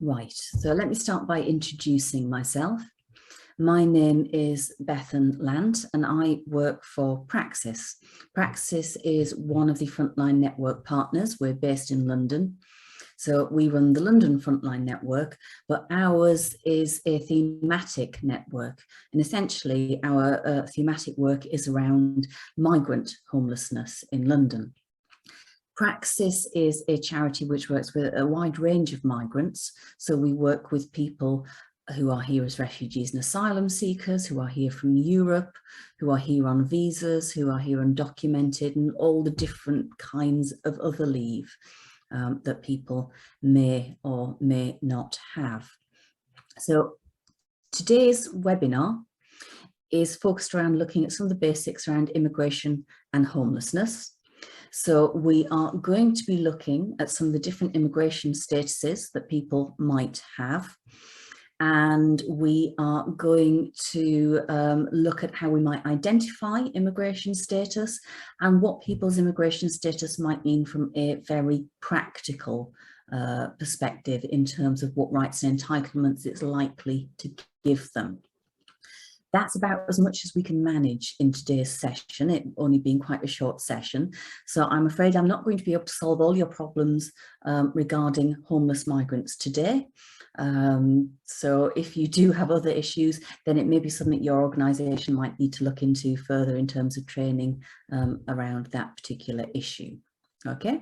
Right, so let me start by introducing myself. My name is Bethan Lant and I work for Praxis. Praxis is one of the Frontline Network partners. We're based in London. So we run the London Frontline Network, but ours is a thematic network. And essentially our thematic work is around migrant homelessness in London. Praxis is a charity which works with a wide range of migrants. So we work with people who are here as refugees and asylum seekers, who are here from Europe, who are here on visas, who are here undocumented, and all the different kinds of other leave that people may or may not have. So today's webinar is focused around looking at some of the basics around immigration and homelessness. So we are going to be looking at some of the different immigration statuses that people might have. And we are going to look at how we might identify immigration status and what people's immigration status might mean from a very practical perspective in terms of what rights and entitlements it's likely to give them. That's about as much as we can manage in today's session, it only being quite a short session. So I'm afraid I'm not going to be able to solve all your problems regarding homeless migrants today. So if you do have other issues, then it may be something your organisation might need to look into further in terms of training around that particular issue. Okay.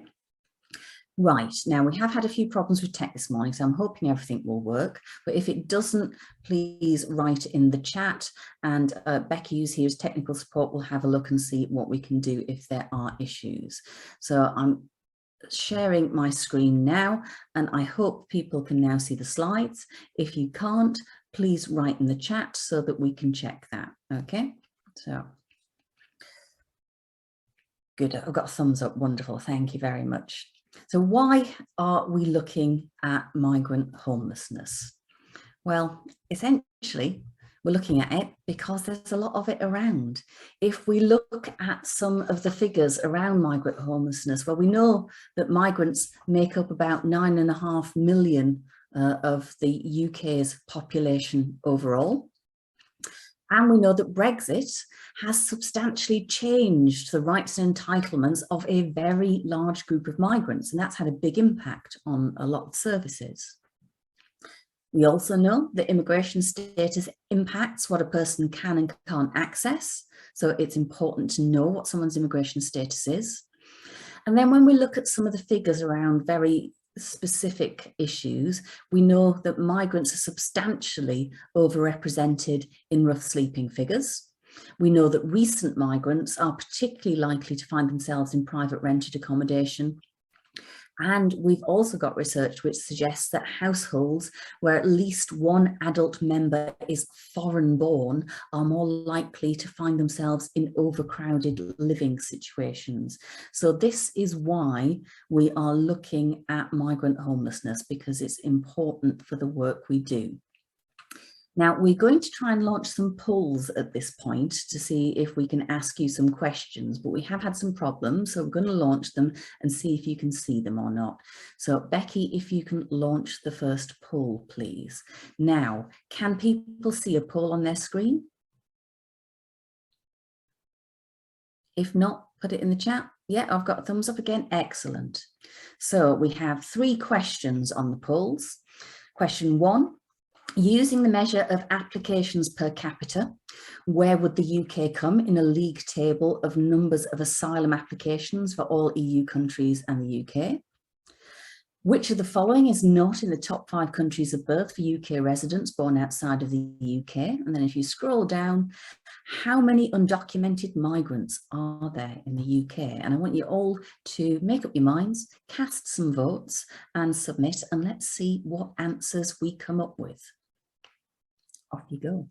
Right, now we have had a few problems with tech this morning, so I'm hoping everything will work. But if it doesn't, please write in the chat, and Becky, who's here as technical support, will have a look and see what we can do if there are issues. So I'm sharing my screen now, and I hope people can now see the slides. If you can't, please write in the chat so that we can check that. Okay, so good, I've got a thumbs up, wonderful, thank you very much. So why are we looking at migrant homelessness? Well, essentially, we're looking at it because there's a lot of it around. If we look at some of the figures around migrant homelessness, well, we know that migrants make up about 9.5 million of the UK's population overall. And we know that Brexit has substantially changed the rights and entitlements of a very large group of migrants, and that's had a big impact on a lot of services. We also know that immigration status impacts what a person can and can't access, so it's important to know what someone's immigration status is. And then when we look at some of the figures around very specific issues, we know that migrants are substantially overrepresented in rough sleeping figures. We know that recent migrants are particularly likely to find themselves in private rented accommodation. And we've also got research which suggests that households where at least one adult member is foreign born are more likely to find themselves in overcrowded living situations. So this is why we are looking at migrant homelessness, because it's important for the work we do. Now, we're going to try and launch some polls at this point to see if we can ask you some questions, but we have had some problems, so we're going to launch them and see if you can see them or not. So, Becky, if you can launch the first poll, please. Now, can people see a poll on their screen? If not, put it in the chat. Yeah, I've got a thumbs up again. Excellent. So, we have 3 questions on the polls. Question 1. Using the measure of applications per capita, where would the UK come in a league table of numbers of asylum applications for all EU countries and the UK? Which of the following is not in the top 5 countries of birth for UK residents born outside of the UK? And then if you scroll down, how many undocumented migrants are there in the UK? And I want you all to make up your minds, cast some votes and submit, and let's see what answers we come up with. Off you go.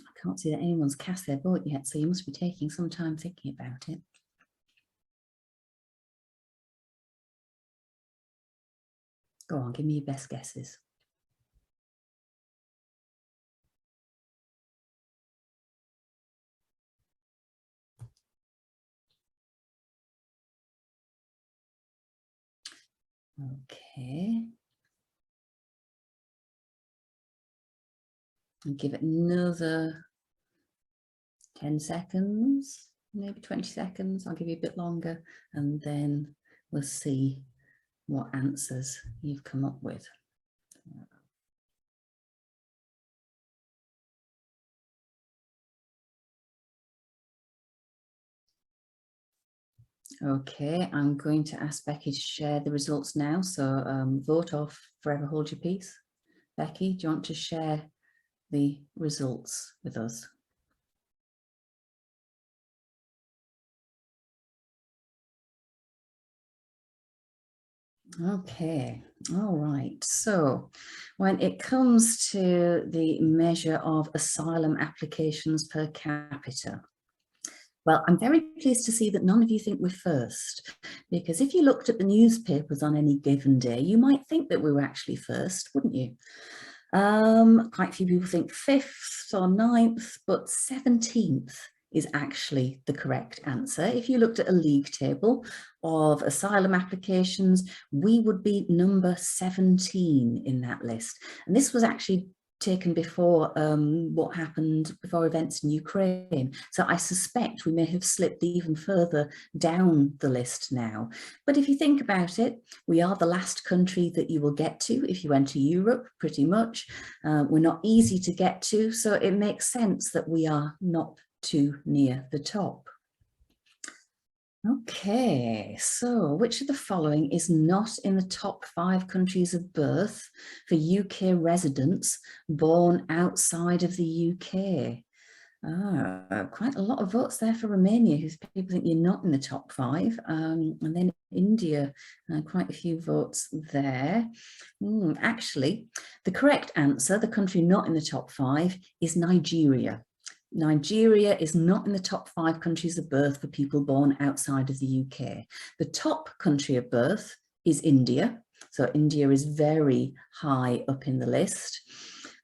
I can't see that anyone's cast their vote yet, so you must be taking some time thinking about it. Go on, give me your best guesses. Okay. And give it another 10 seconds, maybe 20 seconds. I'll give you a bit longer, and then we'll see what answers you've come up with. Okay, I'm going to ask Becky to share the results now. So vote or forever hold your peace. Becky, do you want to share the results with us? Okay, all right. So when it comes to the measure of asylum applications per capita, well, I'm very pleased to see that none of you think we're first, because if you looked at the newspapers on any given day, you might think that we were actually first, wouldn't you? Quite a few people think 5th or 9th, but 17th is actually the correct answer. If you looked at a league table of asylum applications, we would be number 17 in that list. And this was actually taken before what happened before events in Ukraine. So I suspect we may have slipped even further down the list now. But if you think about it, we are the last country that you will get to if you enter Europe, pretty much. We're not easy to get to, so it makes sense that we are not too near the top. Okay, so which of the following is not in the top 5 countries of birth for UK residents born outside of the UK? Quite a lot of votes there for Romania, who people think you're not in the top 5. And then India, quite a few votes there. Actually, the correct answer, the country not in the top 5, is Nigeria. Nigeria is not in the top 5 countries of birth for people born outside of the UK. The top country of birth is India. So India is very high up in the list.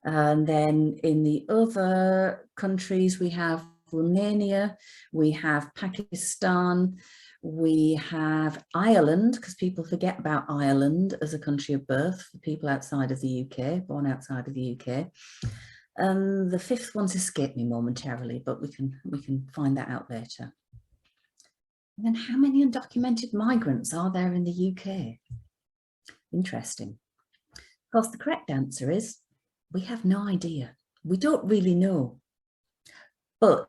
And then in the other countries, we have Romania, we have Pakistan, we have Ireland, because people forget about Ireland as a country of birth for people outside of the UK, born outside of the UK. The 5th one's escaped me momentarily, but we can find that out later. And then how many undocumented migrants are there in the UK? Interesting. Of course, the correct answer is we have no idea. We don't really know. But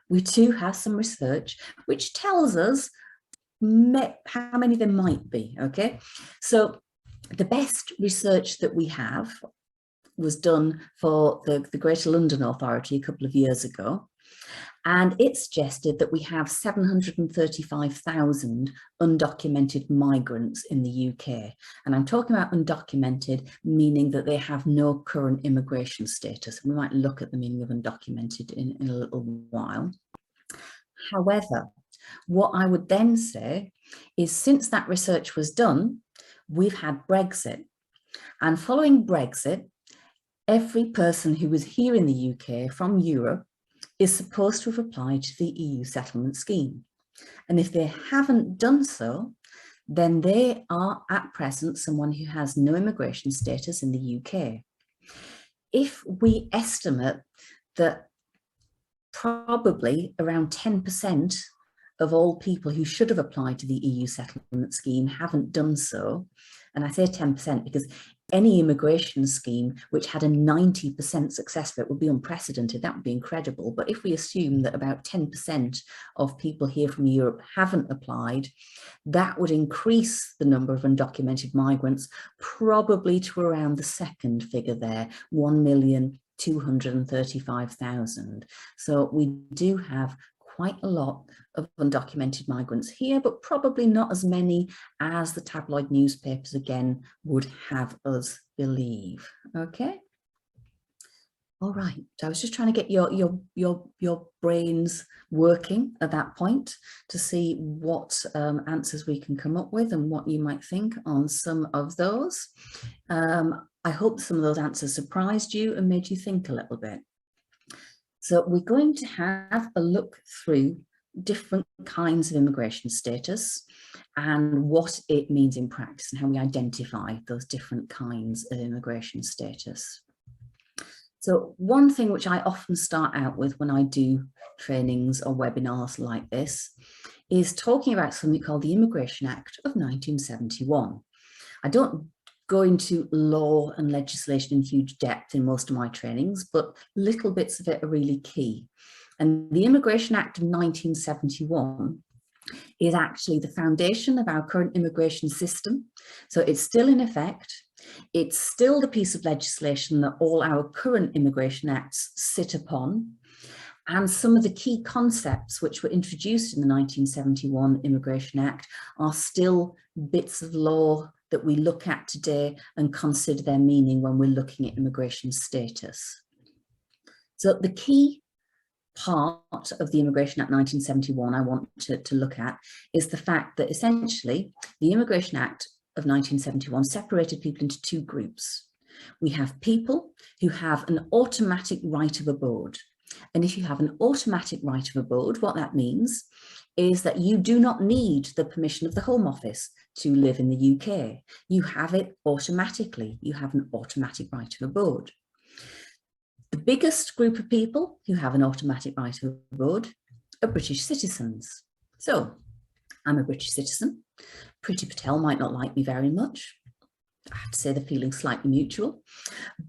we do have some research which tells us how many there might be, okay? So the best research that we have was done for the Greater London Authority a couple of years ago, and it suggested that we have 735,000 undocumented migrants in the UK. And I'm talking about undocumented, meaning that they have no current immigration status. We might look at the meaning of undocumented in a little while. However, what I would then say is, since that research was done, we've had Brexit. And following Brexit, every person who was here in the UK from Europe is supposed to have applied to the EU settlement scheme. And if they haven't done so, then they are at present someone who has no immigration status in the UK. If we estimate that probably around 10% of all people who should have applied to the EU settlement scheme haven't done so, and I say 10% because any immigration scheme which had a 90% success rate would be unprecedented. That would be incredible. But if we assume that about 10% of people here from Europe haven't applied, that would increase the number of undocumented migrants probably to around the second figure there, 1,235,000. So we do have quite a lot of undocumented migrants here, but probably not as many as the tabloid newspapers again would have us believe. Okay. All right. So I was just trying to get your brains working at that point to see what answers we can come up with and what you might think on some of those. I hope some of those answers surprised you and made you think a little bit. So we're going to have a look through different kinds of immigration status and what it means in practice and how we identify those different kinds of immigration status. So one thing which I often start out with when I do trainings or webinars like this is talking about something called the Immigration Act of 1971. I don't go into law and legislation in huge depth in most of my trainings, but little bits of it are really key. And the Immigration Act of 1971 is actually the foundation of our current immigration system. So it's still in effect. It's still the piece of legislation that all our current immigration acts sit upon. And some of the key concepts which were introduced in the 1971 Immigration Act are still bits of law that we look at today and consider their meaning when we're looking at immigration status. So the key part of the Immigration Act 1971 I want to look at is the fact that essentially the Immigration Act of 1971 separated people into two groups. We have people who have an automatic right of abode. And if you have an automatic right of abode, what that means is that you do not need the permission of the Home Office to live in the UK. You have it automatically. You have an automatic right of abode. The biggest group of people who have an automatic right of abode are British citizens. So I'm a British citizen. Priti Patel might not like me very much. I have to say the feeling's slightly mutual,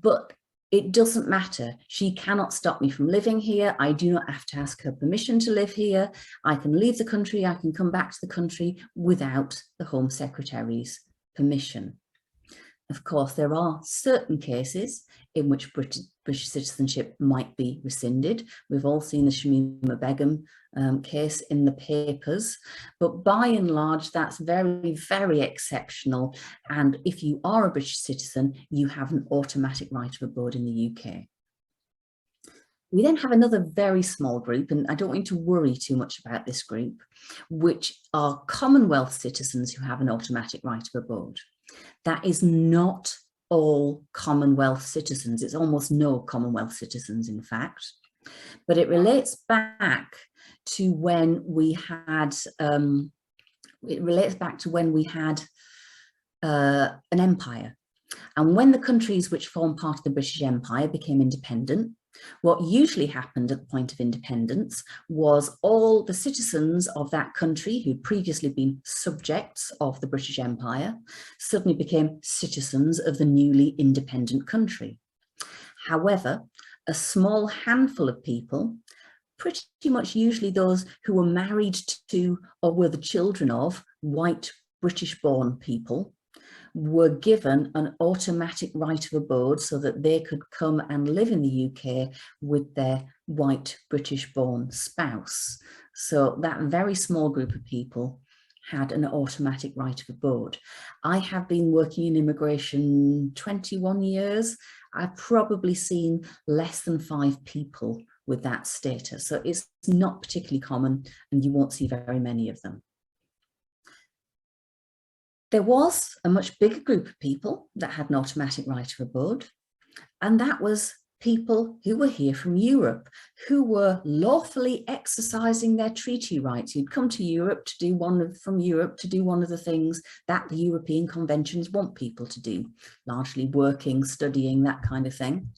but it doesn't matter. She cannot stop me from living here. I do not have to ask her permission to live here. I can leave the country. I can come back to the country without the Home Secretary's permission. Of course, there are certain cases in which British citizenship might be rescinded. We've all seen the Shamima Begum case in the papers, but by and large, that's very, very exceptional. And if you are a British citizen, you have an automatic right of abode in the UK. We then have another very small group, and I don't want you to worry too much about this group, which are Commonwealth citizens who have an automatic right of abode. That is not all Commonwealth citizens. It's almost no Commonwealth citizens, in fact. But it relates back to when we had an empire. And when the countries which form part of the British Empire became independent, what usually happened at the point of independence was all the citizens of that country who'd previously been subjects of the British Empire suddenly became citizens of the newly independent country. However, a small handful of people, pretty much usually those who were married to or were the children of white British-born people, were given an automatic right of abode so that they could come and live in the UK with their white British-born spouse. So that very small group of people had an automatic right of abode. I have been working in immigration 21 years. I've probably seen less than 5 people with that status. So it's not particularly common, and you won't see very many of them. There was a much bigger group of people that had an automatic right of abode, and that was people who were here from Europe, who were lawfully exercising their treaty rights. You'd come to Europe to do one of the things that the European conventions want people to do, largely working, studying, that kind of thing.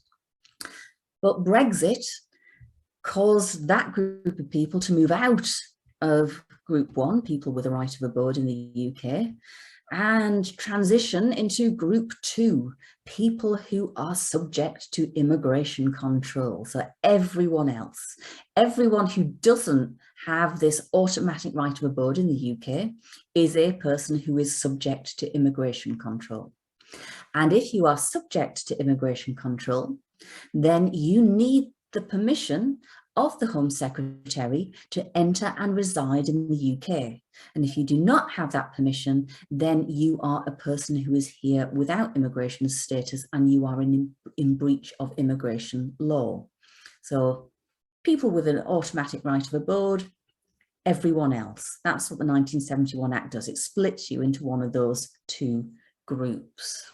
But Brexit caused that group of people to move out of Group 1, people with a right of abode in the UK, and transition into Group 2, people who are subject to immigration control. So everyone else, everyone who doesn't have this automatic right of abode in the UK is a person who is subject to immigration control. And if you are subject to immigration control, then you need the permission of the Home Secretary to enter and reside in the UK. And if you do not have that permission, then you are a person who is here without immigration status and you are in breach of immigration law. So people with an automatic right of abode, everyone else. That's what the 1971 Act does. It splits you into one of those two groups.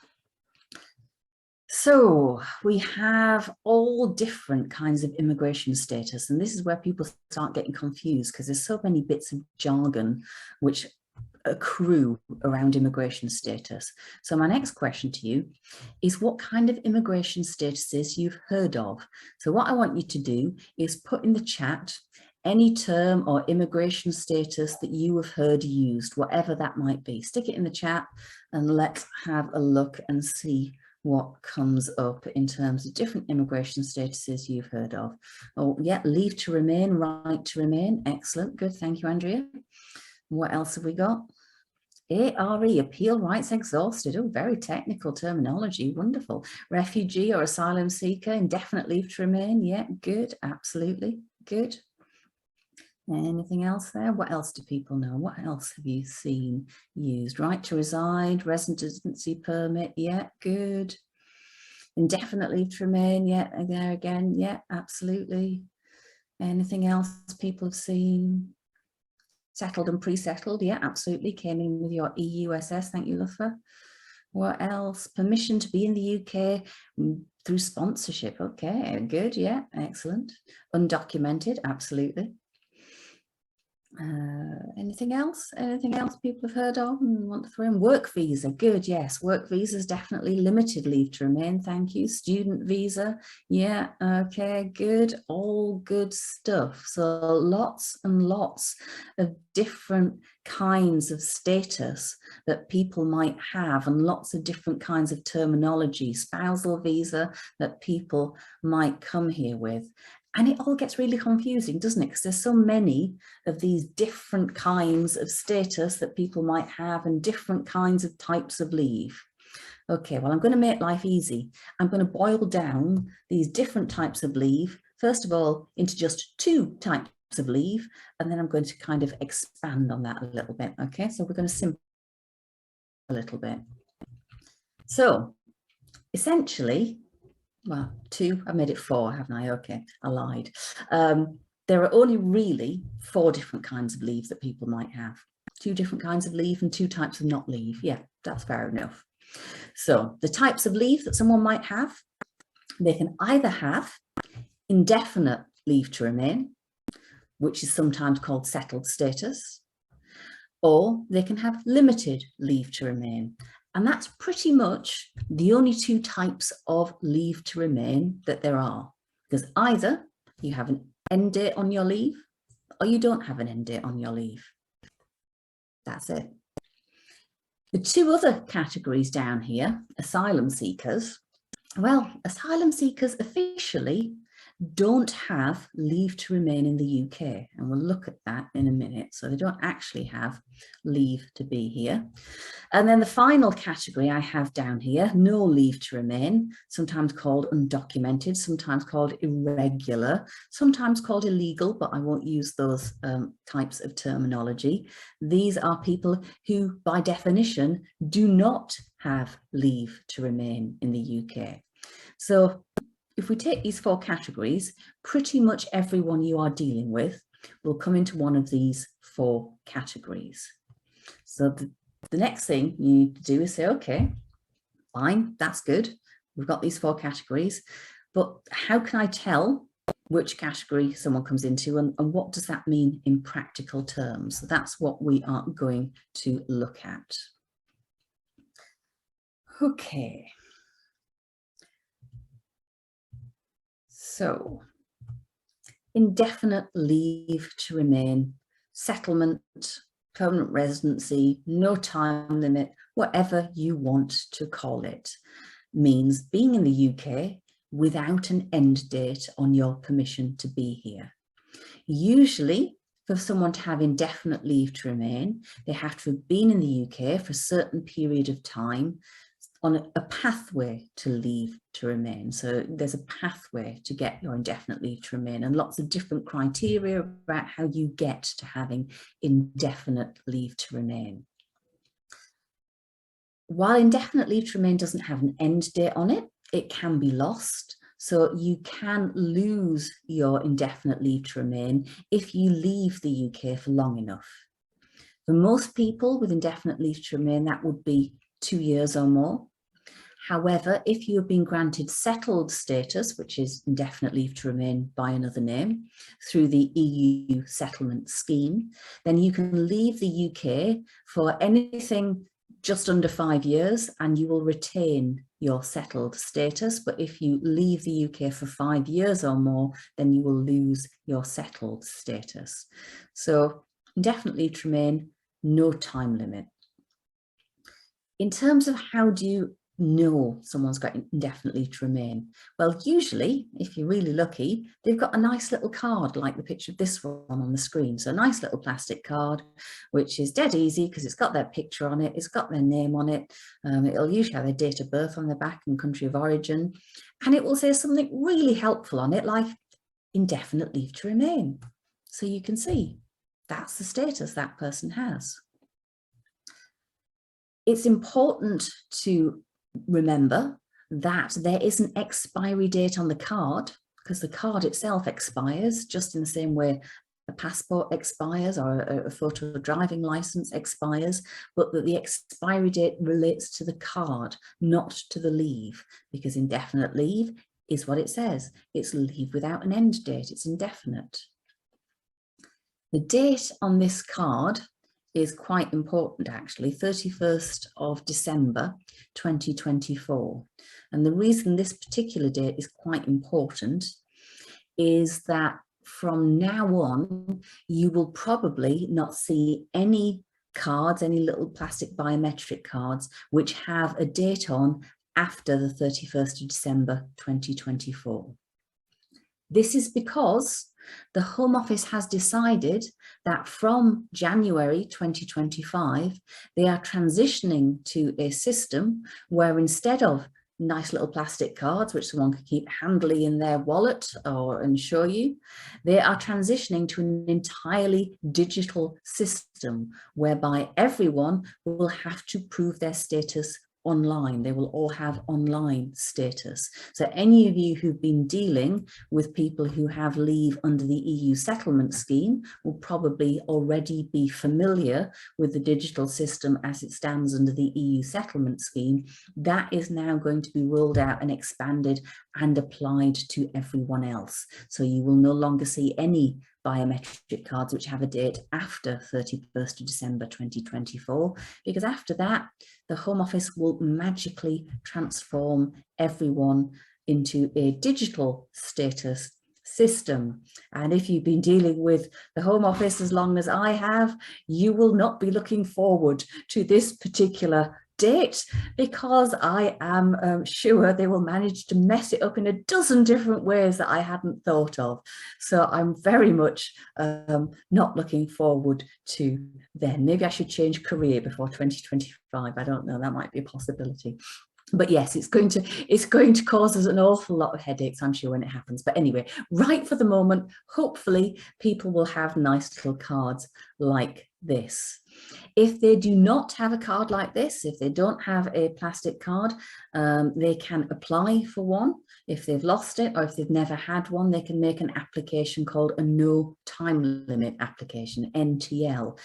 So we have all different kinds of immigration status, and this is where people start getting confused because there's so many bits of jargon which accrue around immigration status. So my next question to you is what kind of immigration statuses you've heard of. So what I want you to do is put in the chat any term or immigration status that you have heard used, whatever that might be. Stick it in the chat and let's have a look and see what comes up in terms of different immigration statuses you've heard of. Oh yeah, leave to remain, right to remain. Excellent, good, thank you, Andrea. What else have we got? ARE, appeal rights exhausted. Oh, very technical terminology, wonderful. Refugee or asylum seeker, indefinite leave to remain. Yeah, good, absolutely, good. Anything else there? What else do people know? What else have you seen used? Right to reside, residency permit, yeah, good. Indefinite leave to remain, yeah, there again, yeah, absolutely. Anything else people have seen? Settled and pre-settled, yeah, absolutely. Came in with your EUSS, thank you, Luther. What else? Permission to be in the UK through sponsorship, okay, good, yeah, excellent. Undocumented, absolutely. Anything else? Anything else people have heard of and want to throw in? Work visa, good, yes. Work visa is definitely limited leave to remain, thank you. Student visa, yeah, okay, good, all good stuff. So lots and lots of different kinds of status that people might have and lots of different kinds of terminology, spousal visa that people might come here with. And it all gets really confusing, doesn't it? Because there's so many of these different kinds of status that people might have and different kinds of types of leave. Okay, well, I'm going to make life easy. I'm going to boil down these different types of leave, first of all, into just two types of leave, and then I'm going to kind of expand on that a little bit. Okay, so we're going to simplify a little bit. So essentially, well, two, I made it four, haven't I? Okay, I lied. There are only really four different kinds of leave that people might have. Two different kinds of leave and two types of not leave. Yeah, that's fair enough. So the types of leave that someone might have, they can either have indefinite leave to remain, which is sometimes called settled status, or they can have limited leave to remain. And that's pretty much the only two types of leave to remain that there are, because either you have an end date on your leave or you don't have an end date on your leave. That's it. The two other categories down here, asylum seekers, well, asylum seekers officially don't have leave to remain in the UK, and we'll look at that in a minute. So they don't actually have leave to be here. And then the final category I have down here, no leave to remain, sometimes called undocumented, sometimes called irregular, sometimes called illegal, but I won't use those types of terminology. These are people who, by definition, do not have leave to remain in the UK. So if we take these four categories, pretty much everyone you are dealing with will come into one of these four categories. So the next thing you need to do is say, okay, fine, that's good. We've got these four categories, but how can I tell which category someone comes into and what does that mean in practical terms? So that's what we are going to look at. Okay. So, indefinite leave to remain, settlement, permanent residency, no time limit, whatever you want to call it, means being in the UK without an end date on your permission to be here. Usually, for someone to have indefinite leave to remain, they have to have been in the UK for a certain period of time, on a pathway to leave to remain. So there's a pathway to get your indefinite leave to remain, and lots of different criteria about how you get to having indefinite leave to remain. While indefinite leave to remain doesn't have an end date on it, it can be lost. So you can lose your indefinite leave to remain if you leave the UK for long enough. For most people with indefinite leave to remain, that would be 2 years or more. However, if you have been granted settled status, which is indefinite leave to remain by another name, through the EU settlement scheme, then you can leave the UK for anything just under 5 years and you will retain your settled status. But if you leave the UK for 5 years or more, then you will lose your settled status. So indefinite leave to remain, no time limit. In terms of how do you know someone's got indefinite leave to remain? Well, usually, if you're really lucky, they've got a nice little card like the picture of this one on the screen. So a nice little plastic card, which is dead easy because it's got their picture on it, it's got their name on it, it'll usually have their date of birth on the back and country of origin, and it will say something really helpful on it like indefinite leave to remain. So you can see that's the status that person has. It's important to remember that there is an expiry date on the card, because the card itself expires just in the same way a passport expires or a photo driving license expires, but that the expiry date relates to the card, not to the leave, because indefinite leave is what it says. It's leave without an end date. It's indefinite. The date on this card is quite important, actually, 31st of December 2024. And the reason this particular date is quite important is that from now on, you will probably not see any cards, any little plastic biometric cards, which have a date on after the 31st of December 2024. This is because the Home Office has decided that from January 2025, they are transitioning to a system where instead of nice little plastic cards, which someone can keep handily in their wallet and show you, they are transitioning to an entirely digital system whereby everyone will have to prove their status online. They will all have online status. So any of you who've been dealing with people who have leave under the EU settlement scheme will probably already be familiar with the digital system as it stands under the EU settlement scheme. That is now going to be rolled out and expanded and applied to everyone else. So you will no longer see any biometric cards which have a date after 31st of December 2024, because after that, the Home Office will magically transform everyone into a digital status system. And if you've been dealing with the Home Office as long as I have, you will not be looking forward to this particular date, because I am sure they will manage to mess it up in a dozen different ways that I hadn't thought of. So I'm very much not looking forward to then. Maybe I should change career before 2025. I don't know, that might be a possibility. But yes, it's going to cause us an awful lot of headaches, I'm sure, when it happens. But anyway, right for the moment, hopefully people will have nice little cards like this. If they do not have a card like this, if they don't have a plastic card, they can apply for one. If they've lost it or if they've never had one, they can make an application called a no time limit application, NTL.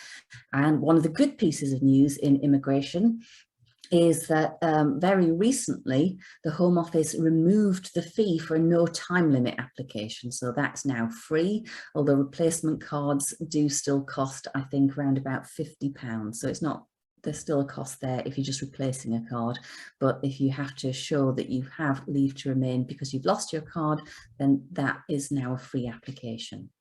And one of the good pieces of news in immigration is that very recently the Home Office removed the fee for a no time limit application. So that's now free, although replacement cards do still cost, I think, around about £50. So it's not, there's still a cost there if you're just replacing a card. But if you have to show that you have leave to remain because you've lost your card, then that is now a free application.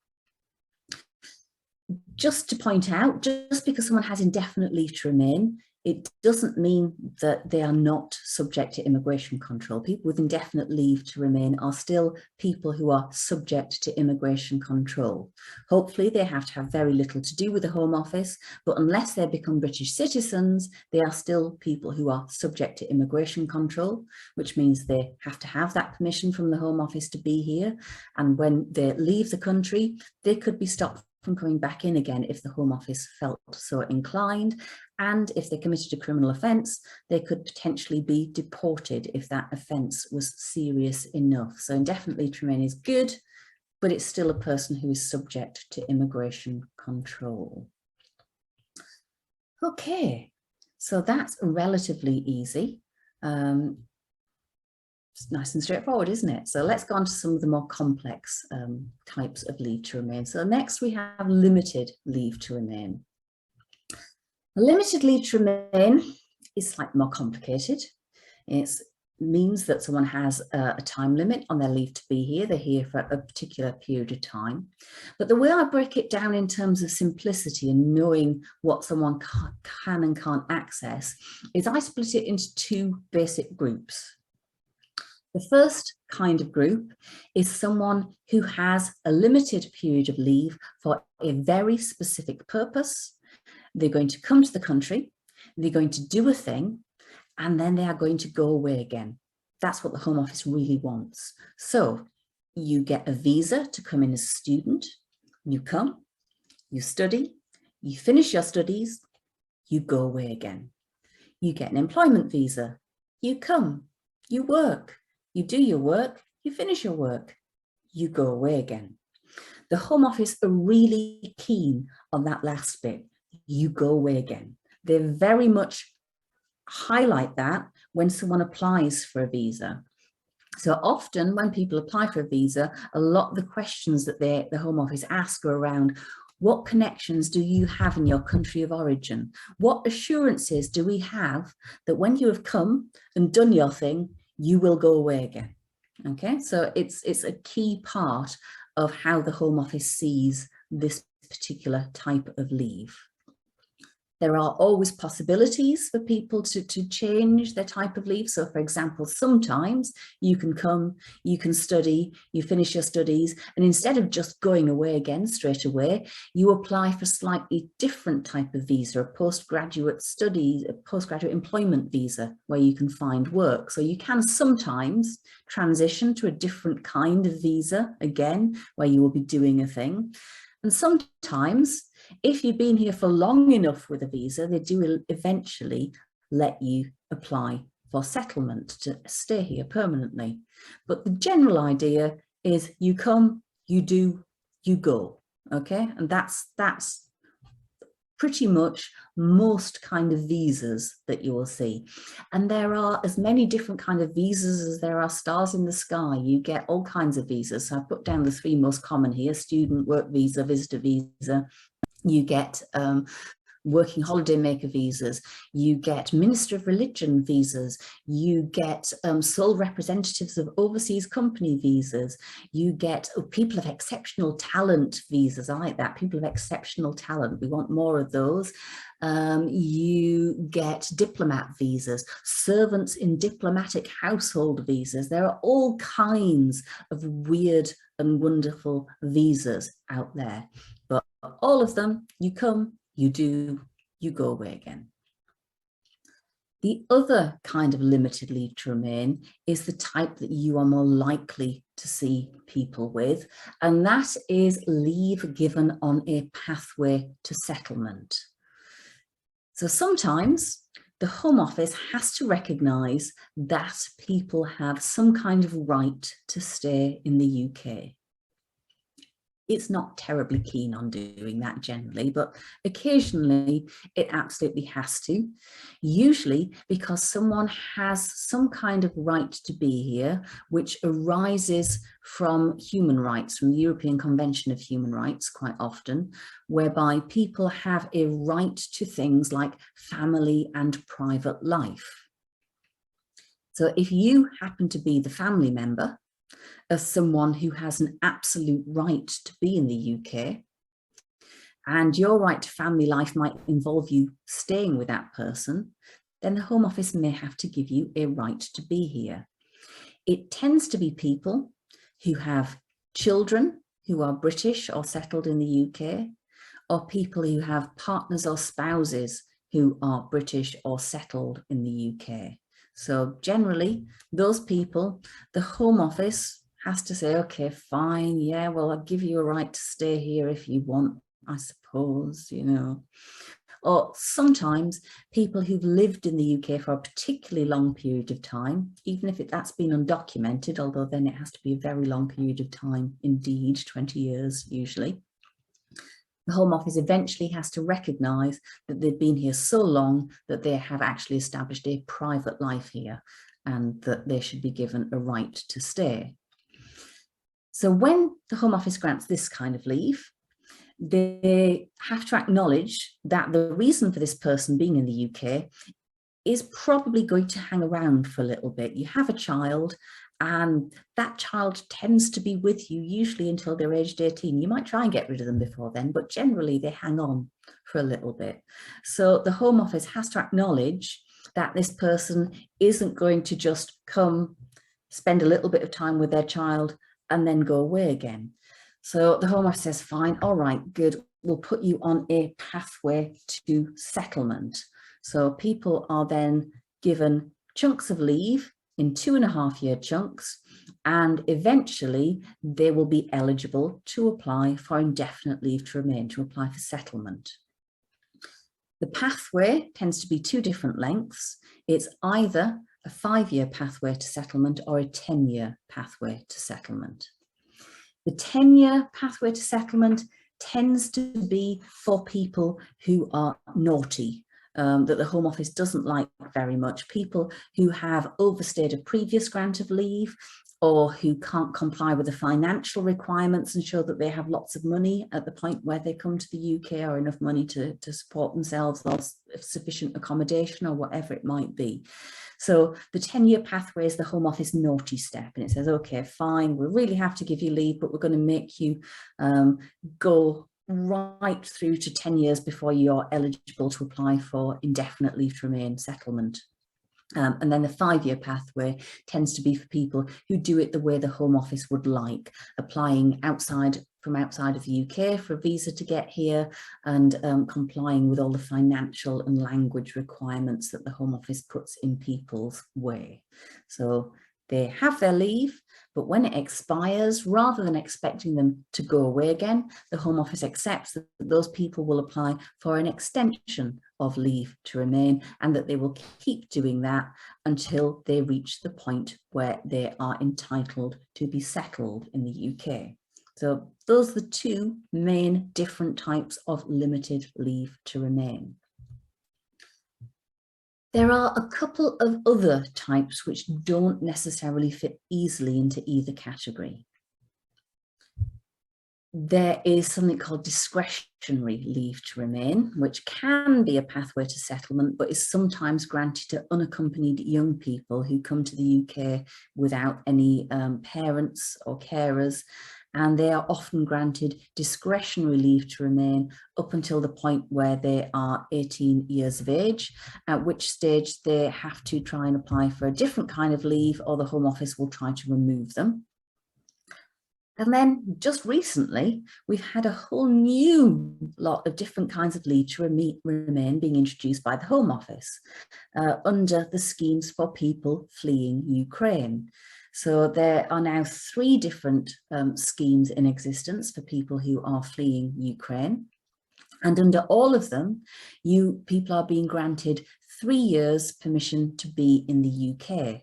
Just to point out, just because someone has indefinite leave to remain, it doesn't mean that they are not subject to immigration control. People with indefinite leave to remain are still people who are subject to immigration control. Hopefully they have to have very little to do with the Home Office, but unless they become British citizens, they are still people who are subject to immigration control, which means they have to have that permission from the Home Office to be here. And when they leave the country, they could be stopped from coming back in again if the Home Office felt so inclined. And if they committed a criminal offence, they could potentially be deported if that offence was serious enough. So indefinite leave to remain is good, but it's still a person who is subject to immigration control. Okay, so that's relatively easy. It's nice and straightforward, isn't it? So let's go on to some of the more complex types of leave to remain. So next we have limited leave to remain. Limited leave to remain is slightly more complicated. It means that someone has a time limit on their leave to be here. They're here for a particular period of time. But the way I break it down in terms of simplicity and knowing what someone can and can't access is I split it into two basic groups. The first kind of group is someone who has a limited period of leave for a very specific purpose. They're going to come to the country, they're going to do a thing, and then they are going to go away again. That's what the Home Office really wants. So you get a visa to come in as a student, you come, you study, you finish your studies, you go away again. You get an employment visa, you come, you work, you do your work, you finish your work, you go away again. The Home Office are really keen on that last bit. You go away again. They very much highlight that when someone applies for a visa. So often when people apply for a visa, a lot of the questions that the Home Office ask are around, what connections do you have in your country of origin? What assurances do we have that when you have come and done your thing, you will go away again? Okay, so it's a key part of how the Home Office sees this particular type of leave. There are always possibilities for people to change their type of leave. So for example, sometimes you can come, you can study, you finish your studies, and instead of just going away again straight away, you apply for a slightly different type of visa, a postgraduate studies, a postgraduate employment visa, where you can find work. So you can sometimes transition to a different kind of visa, again, where you will be doing a thing. And sometimes, if you've been here for long enough with a visa, they do eventually let you apply for settlement to stay here permanently. But the general idea is you come, you do, you go, okay? And that's pretty much most kind of visas that you will see. And there are as many different kind of visas as there are stars in the sky. You get all kinds of visas. So I've put down the three most common here: student, work visa, visitor visa. You get working holiday maker visas, you get Minister of Religion visas, you get sole representatives of overseas company visas, you get people of exceptional talent visas. I like that, people of exceptional talent, we want more of those. You get diplomat visas, servants in diplomatic household visas. There are all kinds of weird and wonderful visas out there, but all of them, you come, you do, you go away again. The other kind of limited leave to remain is the type that you are more likely to see people with, and that is leave given on a pathway to settlement. So sometimes the Home Office has to recognise that people have some kind of right to stay in the UK. It's not terribly keen on doing that generally, but occasionally it absolutely has to, usually because someone has some kind of right to be here, which arises from human rights, from the European Convention of Human Rights quite often, whereby people have a right to things like family and private life. So if you happen to be the family member of someone who has an absolute right to be in the UK, and your right to family life might involve you staying with that person, then the Home Office may have to give you a right to be here. It tends to be people who have children who are British or settled in the UK, or people who have partners or spouses who are British or settled in the UK. So generally, those people, the Home Office has to say, okay, fine, yeah, well, I'll give you a right to stay here if you want, I suppose, you know. Or sometimes people who've lived in the UK for a particularly long period of time, even if that's been undocumented, although then it has to be a very long period of time indeed, 20 years usually. The Home Office eventually has to recognise that they've been here so long that they have actually established a private life here and that they should be given a right to stay. So when the Home Office grants this kind of leave, they have to acknowledge that the reason for this person being in the UK is probably going to hang around for a little bit. You have a child and that child tends to be with you usually until they're aged 18. You might try and get rid of them before then, but generally they hang on for a little bit. So the Home Office has to acknowledge that this person isn't going to just come, spend a little bit of time with their child and then go away again. So the Home Office says, fine, all right, good, we'll put you on a pathway to settlement. So people are then given chunks of leave in 2.5-year chunks, and eventually they will be eligible to apply for indefinite leave to remain, to apply for settlement. The pathway tends to be 2 different lengths. It's either a 5-year pathway to settlement or a 10-year pathway to settlement. The 10-year pathway to settlement tends to be for people who are naughty, that the Home Office doesn't like very much, people who have overstayed a previous grant of leave or who can't comply with the financial requirements and show that they have lots of money at the point where they come to the UK, or enough money to support themselves, or sufficient accommodation or whatever it might be. So the 10-year pathway is the Home Office naughty step, and it says, okay, fine, we really have to give you leave, but we're going to make you go right through to 10 years before you're eligible to apply for indefinite leave to remain settlement. And then the 5-year pathway tends to be for people who do it the way the Home Office would like, applying from outside of the UK for a visa to get here, and complying with all the financial and language requirements that the Home Office puts in people's way. So they have their leave, but when it expires, rather than expecting them to go away again, the Home Office accepts that those people will apply for an extension of leave to remain, and that they will keep doing that until they reach the point where they are entitled to be settled in the UK. So those are the 2 main different types of limited leave to remain. There are a couple of other types which don't necessarily fit easily into either category. There is something called discretionary leave to remain, which can be a pathway to settlement, but is sometimes granted to unaccompanied young people who come to the UK without any parents or carers, and they are often granted discretionary leave to remain up until the point where they are 18 years of age, at which stage they have to try and apply for a different kind of leave, or the Home Office will try to remove them. And then just recently, we've had a whole new lot of different kinds of leave to remain being introduced by the Home Office under the schemes for people fleeing Ukraine. So there are now 3 different schemes in existence for people who are fleeing Ukraine. And under all of them, people are being granted 3 years permission to be in the UK.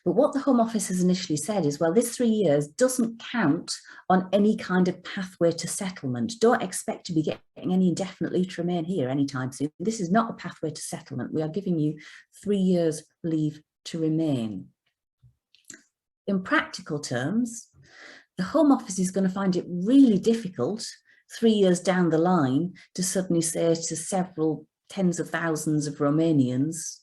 But what the Home Office has initially said is, well, this 3 years doesn't count on any kind of pathway to settlement. Don't expect to be getting any indefinite leave to remain here anytime soon. This is not a pathway to settlement. We are giving you 3 years leave to remain. In practical terms, the Home Office is going to find it really difficult 3 years down the line to suddenly say to several tens of thousands of Ukrainians,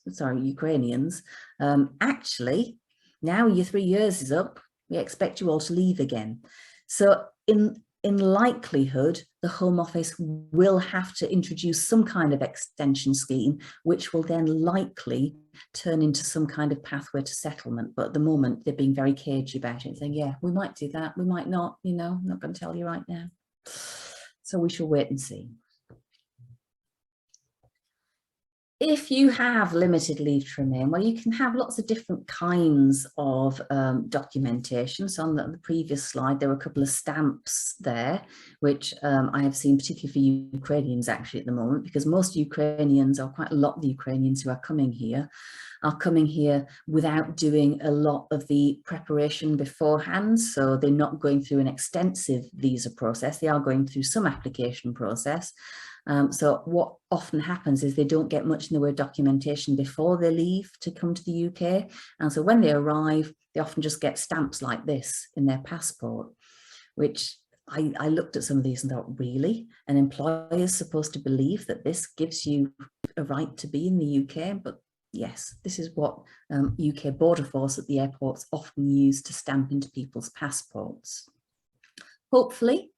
actually, now your 3 years is up, we expect you all to leave again. So in in likelihood, the Home Office will have to introduce some kind of extension scheme, which will then likely turn into some kind of pathway to settlement. But at the moment, they're being very cagey about it, saying, yeah, we might do that, we might not, you know, I'm not going to tell you right now. So we shall wait and see. If you have limited leave to remain, well, you can have lots of different kinds of documentation. So on the previous slide, there were a couple of stamps there, which I have seen particularly for Ukrainians actually at the moment, because most Ukrainians, or quite a lot of the Ukrainians who are coming here without doing a lot of the preparation beforehand. So they're not going through an extensive visa process. They are going through some application process. So what often happens is they don't get much in the way of documentation before they leave to come to the UK. And so when they arrive, they often just get stamps like this in their passport, which I looked at some of these and thought, really? An employer is supposed to believe that this gives you a right to be in the UK? But yes, this is what UK Border Force at the airports often use to stamp into people's passports. Hopefully,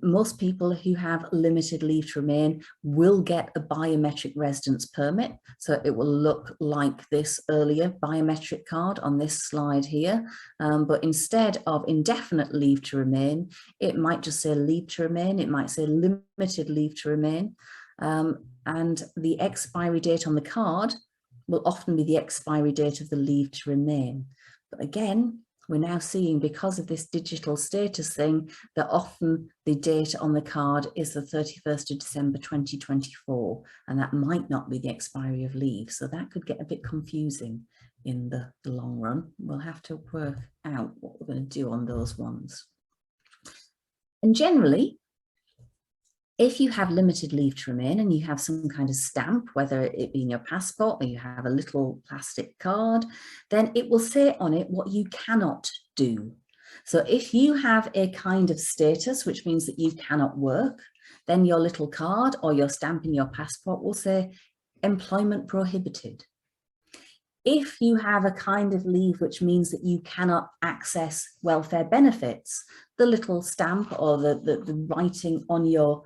most people who have limited leave to remain will get a biometric residence permit. So it will look like this earlier biometric card on this slide here. But instead of indefinite leave to remain, it might just say leave to remain. It might say limited leave to remain. And the expiry date on the card will often be the expiry date of the leave to remain. But again, we're now seeing, because of this digital status thing, that often the date on the card is the 31st of December 2024, and that might not be the expiry of leave. So that could get a bit confusing in the long run. We'll have to work out what we're going to do on those ones. And generally, if you have limited leave to remain and you have some kind of stamp, whether it be in your passport or you have a little plastic card, then it will say on it what you cannot do. So if you have a kind of status, which means that you cannot work, then your little card or your stamp in your passport will say employment prohibited. If you have a kind of leave which means that you cannot access welfare benefits, the little stamp or the writing on your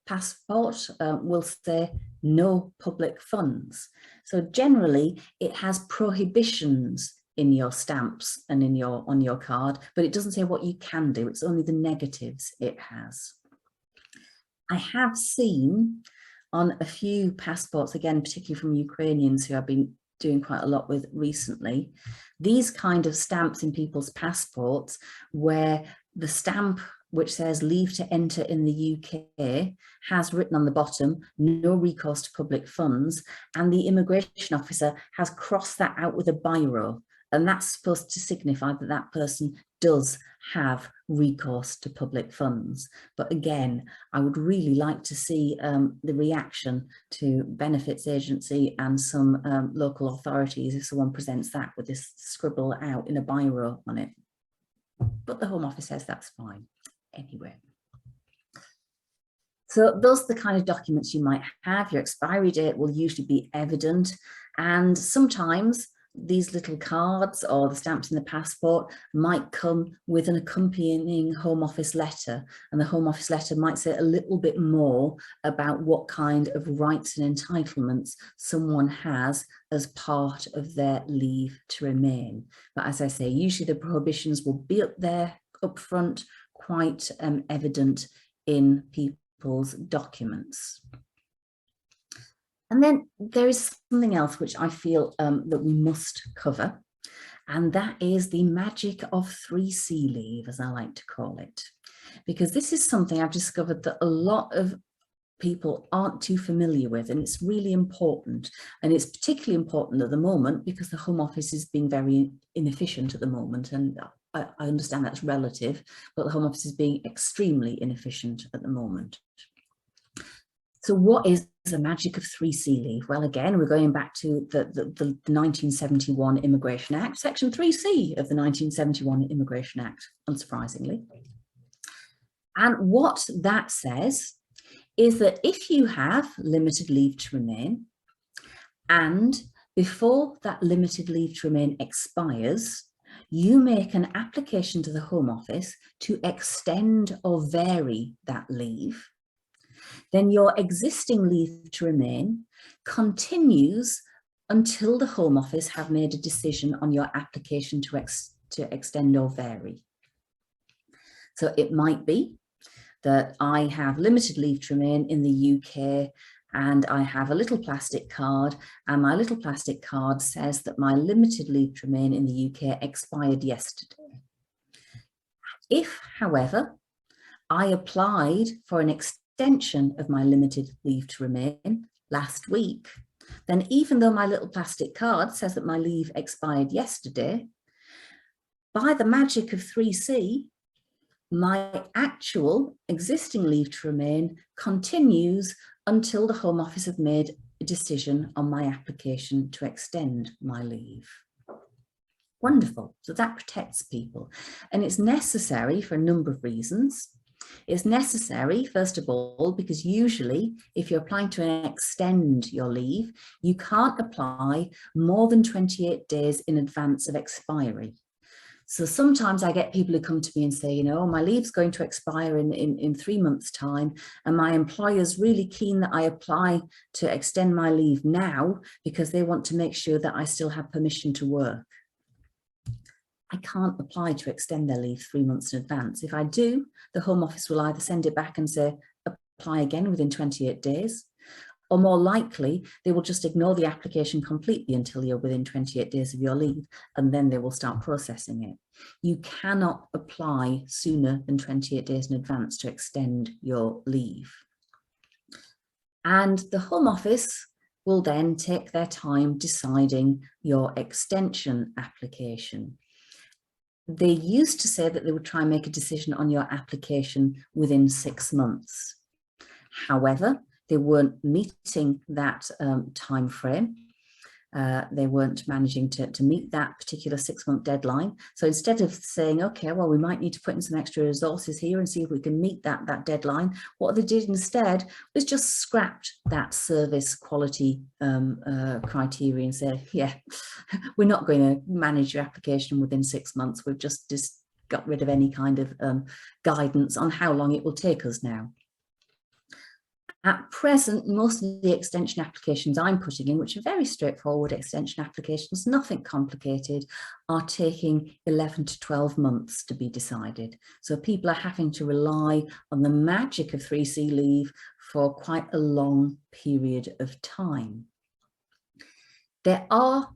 passport will say no public funds. So generally it has prohibitions in your stamps and in on your card, but it doesn't say what you can do. It's only the negatives it has. I have seen on a few passports, again particularly from Ukrainians who I've been doing quite a lot with recently, these kind of stamps in people's passports where the stamp which says leave to enter in the UK has written on the bottom, no recourse to public funds, and the immigration officer has crossed that out with a biro. And that's supposed to signify that that person does have recourse to public funds. But again, I would really like to see the reaction to Benefits Agency and some local authorities if someone presents that with this scribble out in a biro on it. But the Home Office says that's fine. Anyway, so those are the kind of documents you might have. Your expiry date will usually be evident, and sometimes these little cards or the stamps in the passport might come with an accompanying Home Office letter, and the Home Office letter might say a little bit more about what kind of rights and entitlements someone has as part of their leave to remain. But as I say, usually the prohibitions will be up there up front, quite evident in people's documents. And then there is something else which I feel that we must cover, and that is the magic of 3C leave, as I like to call it, because this is something I've discovered that a lot of people aren't too familiar with, and it's really important. And it's particularly important at the moment because the Home Office is being very inefficient at the moment, and I understand that's relative, but the Home Office is being extremely inefficient at the moment. So what is the magic of 3C leave? Well, again, we're going back to the 1971 Immigration Act, Section 3C of the 1971 Immigration Act, unsurprisingly. And what that says is that if you have limited leave to remain, and before that limited leave to remain expires, you make an application to the Home Office to extend or vary that leave, then your existing leave to remain continues until the Home Office have made a decision on your application to extend or vary. So it might be that I have limited leave to remain in the UK and I have a little plastic card, and my little plastic card says that my limited leave to remain in the UK expired yesterday. If, however, I applied for an extension of my limited leave to remain last week, then even though my little plastic card says that my leave expired yesterday, by the magic of 3C, my actual existing leave to remain continues until the Home Office have made a decision on my application to extend my leave. Wonderful. So that protects people. And it's necessary for a number of reasons. It's necessary, first of all, because usually if you're applying to extend your leave, you can't apply more than 28 days in advance of expiry. So sometimes I get people who come to me and say, you know, my leave's going to expire in 3 months' time, and my employer's really keen that I apply to extend my leave now because they want to make sure that I still have permission to work. I can't apply to extend their leave 3 months in advance. If I do, the Home Office will either send it back and say, apply again within 28 days, or more likely, they will just ignore the application completely until you're within 28 days of your leave, and then they will start processing it. You cannot apply sooner than 28 days in advance to extend your leave. And the Home Office will then take their time deciding your extension application. They used to say that they would try and make a decision on your application within 6 months. However, they weren't meeting that time frame. They weren't managing to meet that particular 6-month deadline. So instead of saying, okay, well, we might need to put in some extra resources here and see if we can meet that deadline, what they did instead was just scrapped that service quality criteria and say, yeah, we're not going to manage your application within 6 months. We've just got rid of any kind of guidance on how long it will take us now. At present, most of the extension applications I'm putting in, which are very straightforward extension applications, nothing complicated, are taking 11 to 12 months to be decided. So people are having to rely on the magic of 3C leave for quite a long period of time. There are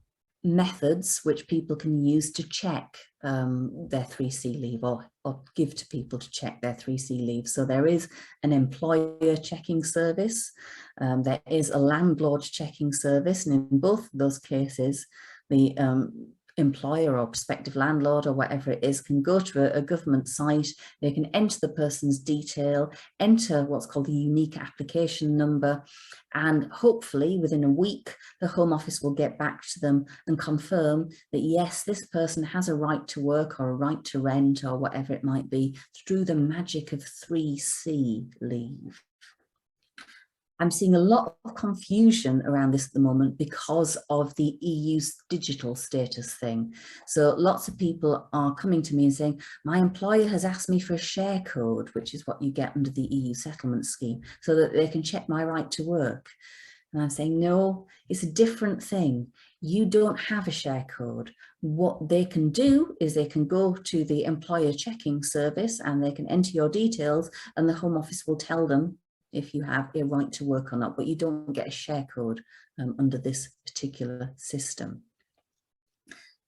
methods which people can use to check their 3C leave or give to people to check their 3C leave. So there is an employer checking service, there is a landlord checking service, and in both of those cases, the employer or prospective landlord or whatever it is can go to a government site, they can enter the person's detail, enter what's called the unique application number, and hopefully within a week the Home Office will get back to them and confirm that yes, this person has a right to work or a right to rent or whatever it might be through the magic of 3C leave. I'm seeing a lot of confusion around this at the moment because of the EU's digital status thing. So lots of people are coming to me and saying, my employer has asked me for a share code, which is what you get under the EU settlement scheme, so that they can check my right to work. And I'm saying, no, it's a different thing. You don't have a share code. What they can do is they can go to the employer checking service and they can enter your details, and the Home Office will tell them if you have a right to work or not, but you don't get a share code under this particular system.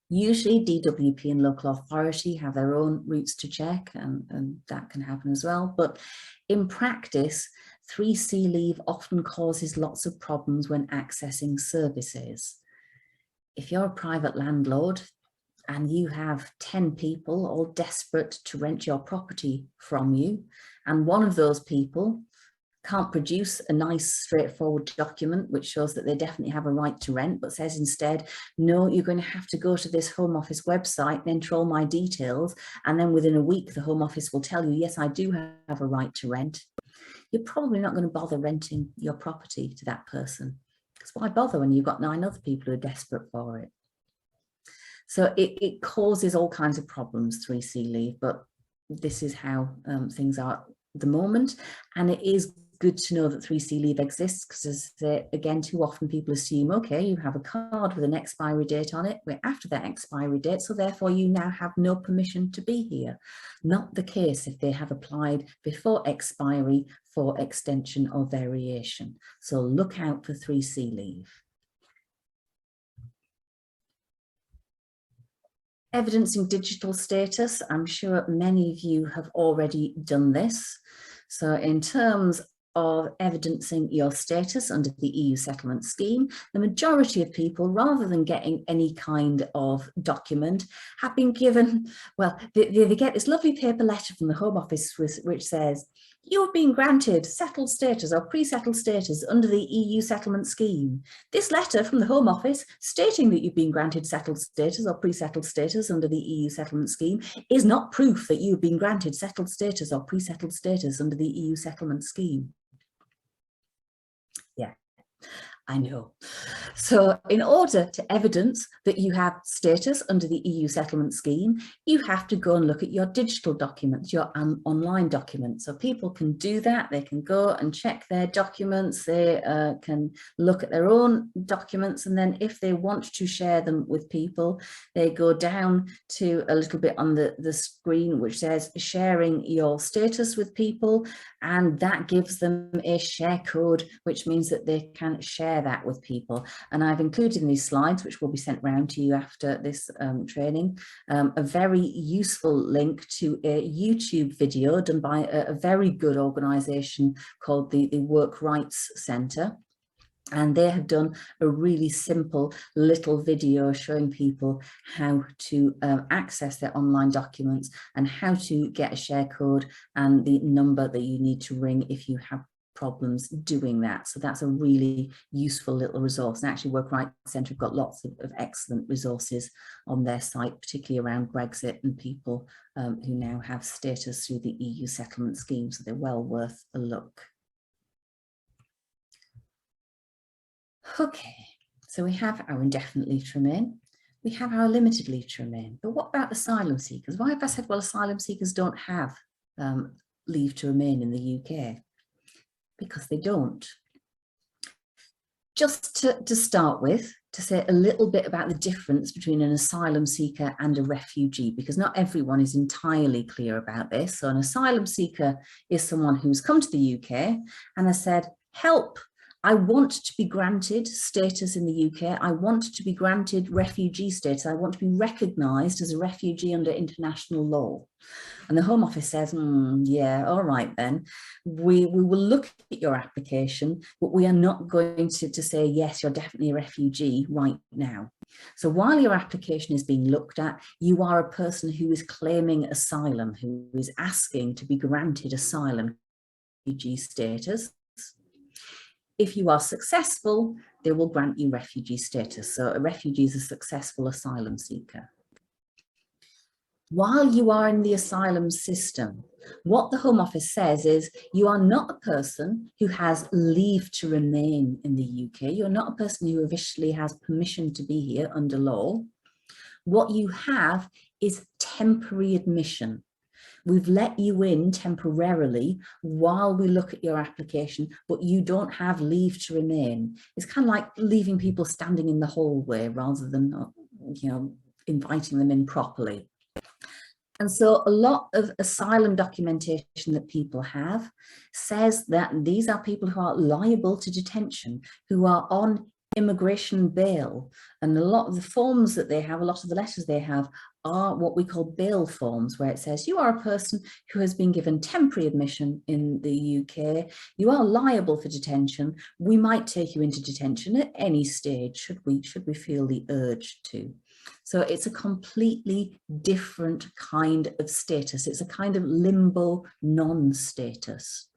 Usually DWP and local authority have their own routes to check, and that can happen as well. But in practice, 3C leave often causes lots of problems when accessing services. If you're a private landlord and you have 10 people all desperate to rent your property from you, and one of those people can't produce a nice straightforward document which shows that they definitely have a right to rent, but says instead, no, you're going to have to go to this Home Office website and enter all my details, and then within a week the Home Office will tell you, yes, I do have a right to rent. You're probably not going to bother renting your property to that person, because why bother when you've got 9 other people who are desperate for it? So it causes all kinds of problems, 3C leave, but this is how things are at the moment. And it is good to know that 3C leave exists, because again, too often people assume, okay, you have a card with an expiry date on it, we're after that expiry date, so therefore you now have no permission to be here. Not the case if they have applied before expiry for extension or variation. So look out for 3C leave. Evidencing digital status. I'm sure many of you have already done this. So in terms of evidencing your status under the EU settlement scheme, the majority of people, rather than getting any kind of document, have been given, well, they get this lovely paper letter from the Home Office which says, you have been granted settled status or pre-settled status under the EU settlement scheme. This letter from the Home Office stating that you've been granted settled status or pre-settled status under the EU settlement scheme is not proof that you've been granted settled status or pre-settled status under the EU settlement scheme. Yeah, I know. So in order to evidence that you have status under the EU settlement scheme, you have to go and look at your digital documents, your online documents. So people can do that. They can go and check their documents. They can look at their own documents. And then if they want to share them with people, they go down to a little bit on the screen which says sharing your status with people. And that gives them a share code, which means that they can share that with people. And I've included in these slides, which will be sent round to you after this training, a very useful link to a YouTube video done by a very good organisation called the Work Rights Centre. And they have done a really simple little video showing people how to access their online documents and how to get a share code and the number that you need to ring if you have problems doing that. So that's a really useful little resource. And actually Work Rights Centre have got lots of excellent resources on their site, particularly around Brexit and people who now have status through the EU settlement scheme. So they're well worth a look. Okay, so we have our indefinite leave to remain. We have our limited leave to remain. But what about asylum seekers? Why have I said, well, asylum seekers don't have leave to remain in the UK? Because they don't. Just to start with, to say a little bit about the difference between an asylum seeker and a refugee, because not everyone is entirely clear about this. So an asylum seeker is someone who's come to the UK and has said, help, I want to be granted status in the UK. I want to be granted refugee status. I want to be recognised as a refugee under international law. And the Home Office says, yeah, all right then, we will look at your application, but we are not going to say, yes, you're definitely a refugee right now. So while your application is being looked at, you are a person who is claiming asylum, who is asking to be granted asylum, refugee status. If you are successful, they will grant you refugee status. So a refugee is a successful asylum seeker. While you are in the asylum system, what the Home Office says is you are not a person who has leave to remain in the UK. You're not a person who officially has permission to be here under law. What you have is temporary admission. We've let you in temporarily while we look at your application, but you don't have leave to remain. It's kind of like leaving people standing in the hallway rather than, inviting them in properly. And so a lot of asylum documentation that people have says that these are people who are liable to detention, who are on immigration bail. And a lot of the forms that they have, a lot of the letters they have are what we call bail forms, where it says you are a person who has been given temporary admission in the UK. You are liable for detention. We might take you into detention at any stage, should we feel the urge to. So it's a completely different kind of status. It's a kind of limbo non-status.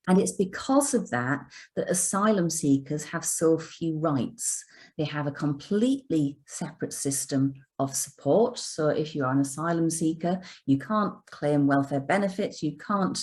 And it's because of that that asylum seekers have so few rights. They have a completely separate system of support. So if you're an asylum seeker, you can't claim welfare benefits, you can't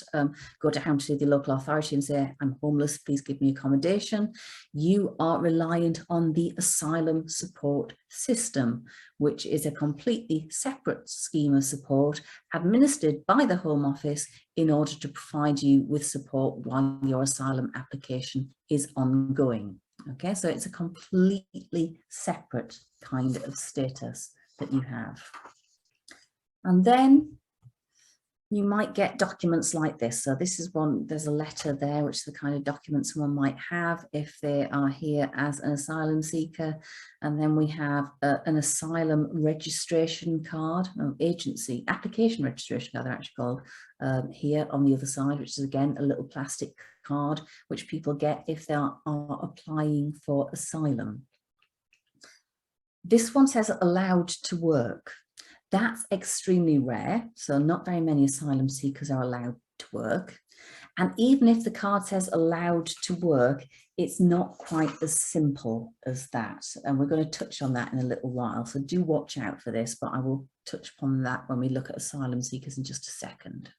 go down to the local authority and say, I'm homeless, please give me accommodation. You are reliant on the asylum support system, which is a completely separate scheme of support administered by the Home Office in order to provide you with support while your asylum application is ongoing. Okay, so it's a completely separate kind of status that you have. And then you might get documents like this. So this is one, there's a letter there, which is the kind of documents one might have if they are here as an asylum seeker. And then we have an asylum registration card, agency, application registration card, they're actually called, here on the other side, which is again a little plastic card, which people get if they are applying for asylum. This one says allowed to work. That's extremely rare, so not very many asylum seekers are allowed to work. And even if the card says allowed to work, it's not quite as simple as that. And we're going to touch on that in a little while, so do watch out for this, but I will touch upon that when we look at asylum seekers in just a second.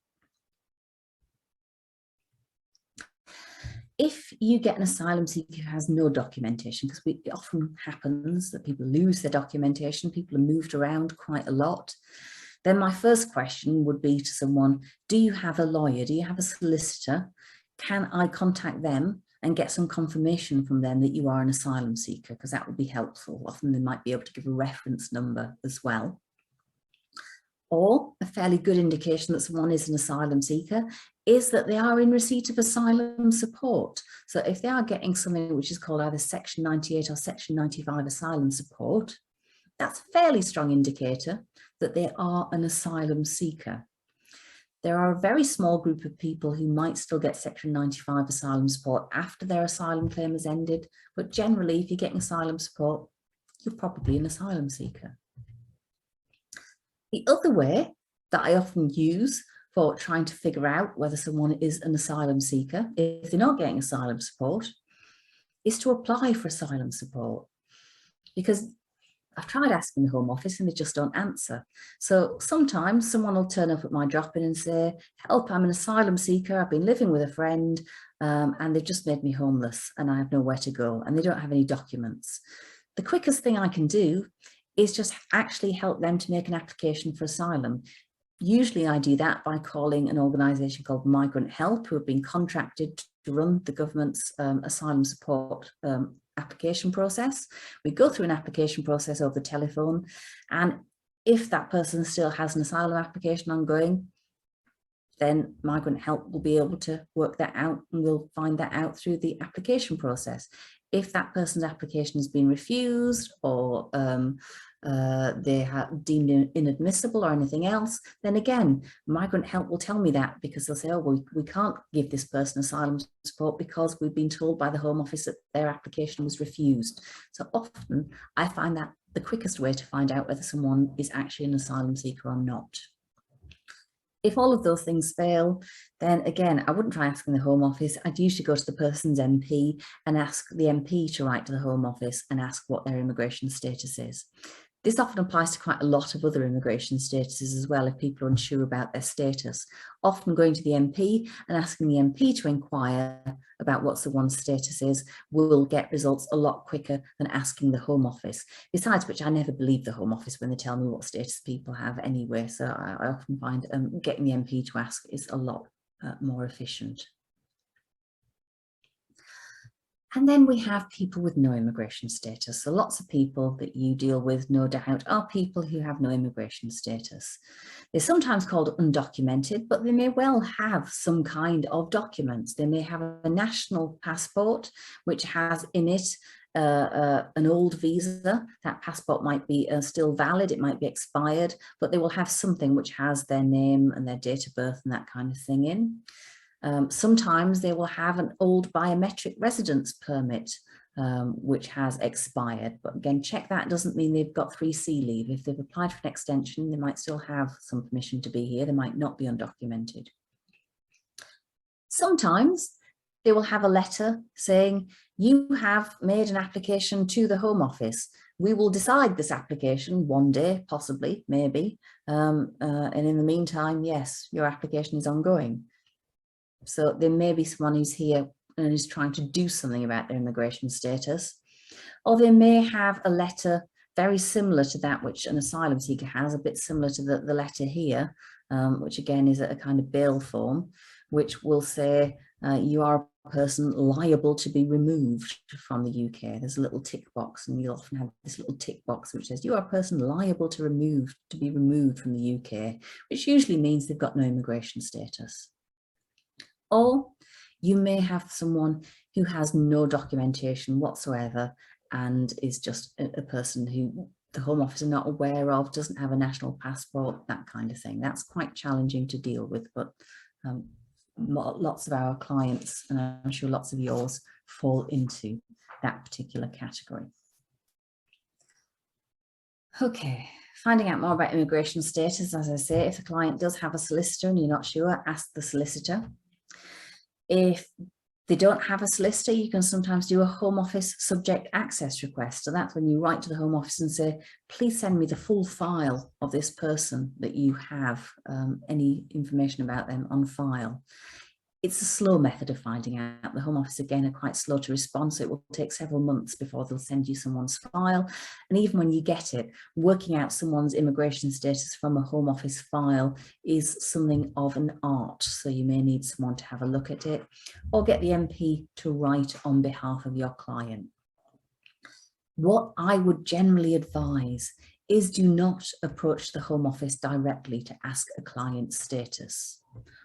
If you get an asylum seeker who has no documentation, because it often happens that people lose their documentation, people are moved around quite a lot, then my first question would be to someone, do you have a lawyer? Do you have a solicitor? Can I contact them and get some confirmation from them that you are an asylum seeker? Because that would be helpful. Often they might be able to give a reference number as well. Or a fairly good indication that someone is an asylum seeker is that they are in receipt of asylum support. So if they are getting something which is called either Section 98 or Section 95 asylum support, that's a fairly strong indicator that they are an asylum seeker. There are a very small group of people who might still get Section 95 asylum support after their asylum claim has ended, but generally if you're getting asylum support, you're probably an asylum seeker. The other way that I often use for trying to figure out whether someone is an asylum seeker, if they're not getting asylum support, is to apply for asylum support. Because I've tried asking the Home Office and they just don't answer. So sometimes someone will turn up at my drop-in and say, help, I'm an asylum seeker, I've been living with a friend and they've just made me homeless and I have nowhere to go and they don't have any documents. The quickest thing I can do is just actually help them to make an application for asylum. Usually I do that by calling an organisation called Migrant Help, who have been contracted to run the government's asylum support application process. We go through an application process over the telephone, and if that person still has an asylum application ongoing, then Migrant Help will be able to work that out and we'll find that out through the application process. If that person's application has been refused or they have deemed inadmissible or anything else, then again, Migrant Help will tell me that because they'll say, oh, well, we can't give this person asylum support because we've been told by the Home Office that their application was refused. So often I find that the quickest way to find out whether someone is actually an asylum seeker or not. If all of those things fail, then again, I wouldn't try asking the Home Office. I'd usually go to the person's MP and ask the MP to write to the Home Office and ask what their immigration status is. This often applies to quite a lot of other immigration statuses as well if people are unsure about their status. Often going to the MP and asking the MP to inquire about what someone's status is will get results a lot quicker than asking the Home Office. Besides which, I never believe the Home Office when they tell me what status people have anyway, so I often find getting the MP to ask is a lot more efficient. And then we have people with no immigration status. So lots of people that you deal with, no doubt, are people who have no immigration status. They're sometimes called undocumented, but they may well have some kind of documents. They may have a national passport, which has in it an old visa. That passport might be still valid, it might be expired, but they will have something which has their name and their date of birth and that kind of thing in. Sometimes they will have an old biometric residence permit, which has expired. But again, check that doesn't mean they've got 3C leave. If they've applied for an extension, they might still have some permission to be here. They might not be undocumented. Sometimes they will have a letter saying, you have made an application to the Home Office. We will decide this application one day, possibly, maybe. And in the meantime, yes, your application is ongoing. So there may be someone who's here and is trying to do something about their immigration status. Or they may have a letter very similar to that which an asylum seeker has, a bit similar to the letter here, which again is a kind of bail form, which will say you are a person liable to be removed from the UK. There's a little tick box, and you often have this little tick box which says you are a person liable to be removed from the UK, which usually means they've got no immigration status. Or you may have someone who has no documentation whatsoever and is just a person who the Home Office are not aware of, doesn't have a national passport, that kind of thing. That's quite challenging to deal with, but lots of our clients, and I'm sure lots of yours, fall into that particular category. Okay, finding out more about immigration status, as I say, if the client does have a solicitor and you're not sure, ask the solicitor. If they don't have a solicitor, you can sometimes do a Home Office subject access request. So that's when you write to the Home Office and say, please send me the full file of this person that you have, any information about them on file. It's a slow method of finding out. The Home Office, again, are quite slow to respond, so it will take several months before they'll send you someone's file. And even when you get it, working out someone's immigration status from a Home Office file is something of an art. So you may need someone to have a look at it, or get the MP to write on behalf of your client. What I would generally advise is do not approach the Home Office directly to ask a client's status.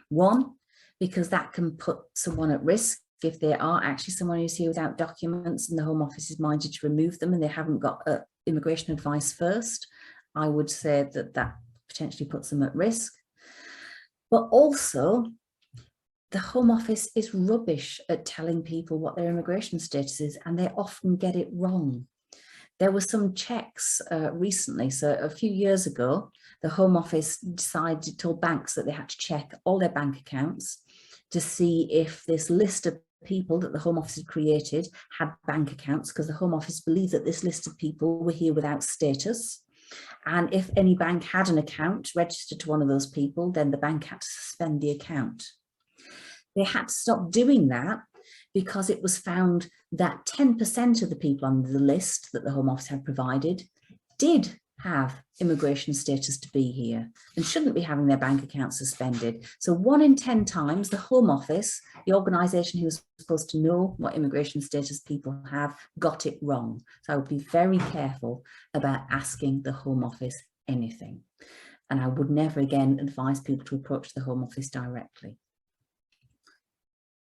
One, because that can put someone at risk if they are actually someone who's here without documents and the Home Office is minded to remove them and they haven't got immigration advice first. I would say that that potentially puts them at risk. But also, the Home Office is rubbish at telling people what their immigration status is, and they often get it wrong. There were some checks recently, so a few years ago, the Home Office told banks that they had to check all their bank accounts to see if this list of people that the Home Office had created had bank accounts, because the Home Office believed that this list of people were here without status. And if any bank had an account registered to one of those people, then the bank had to suspend the account. They had to stop doing that because it was found that 10% of the people on the list that the Home Office had provided did have immigration status to be here and shouldn't be having their bank accounts suspended. So 1 in 10 times the Home Office, the organisation who was supposed to know what immigration status people have, got it wrong. So I would be very careful about asking the Home Office anything. And I would never again advise people to approach the Home Office directly.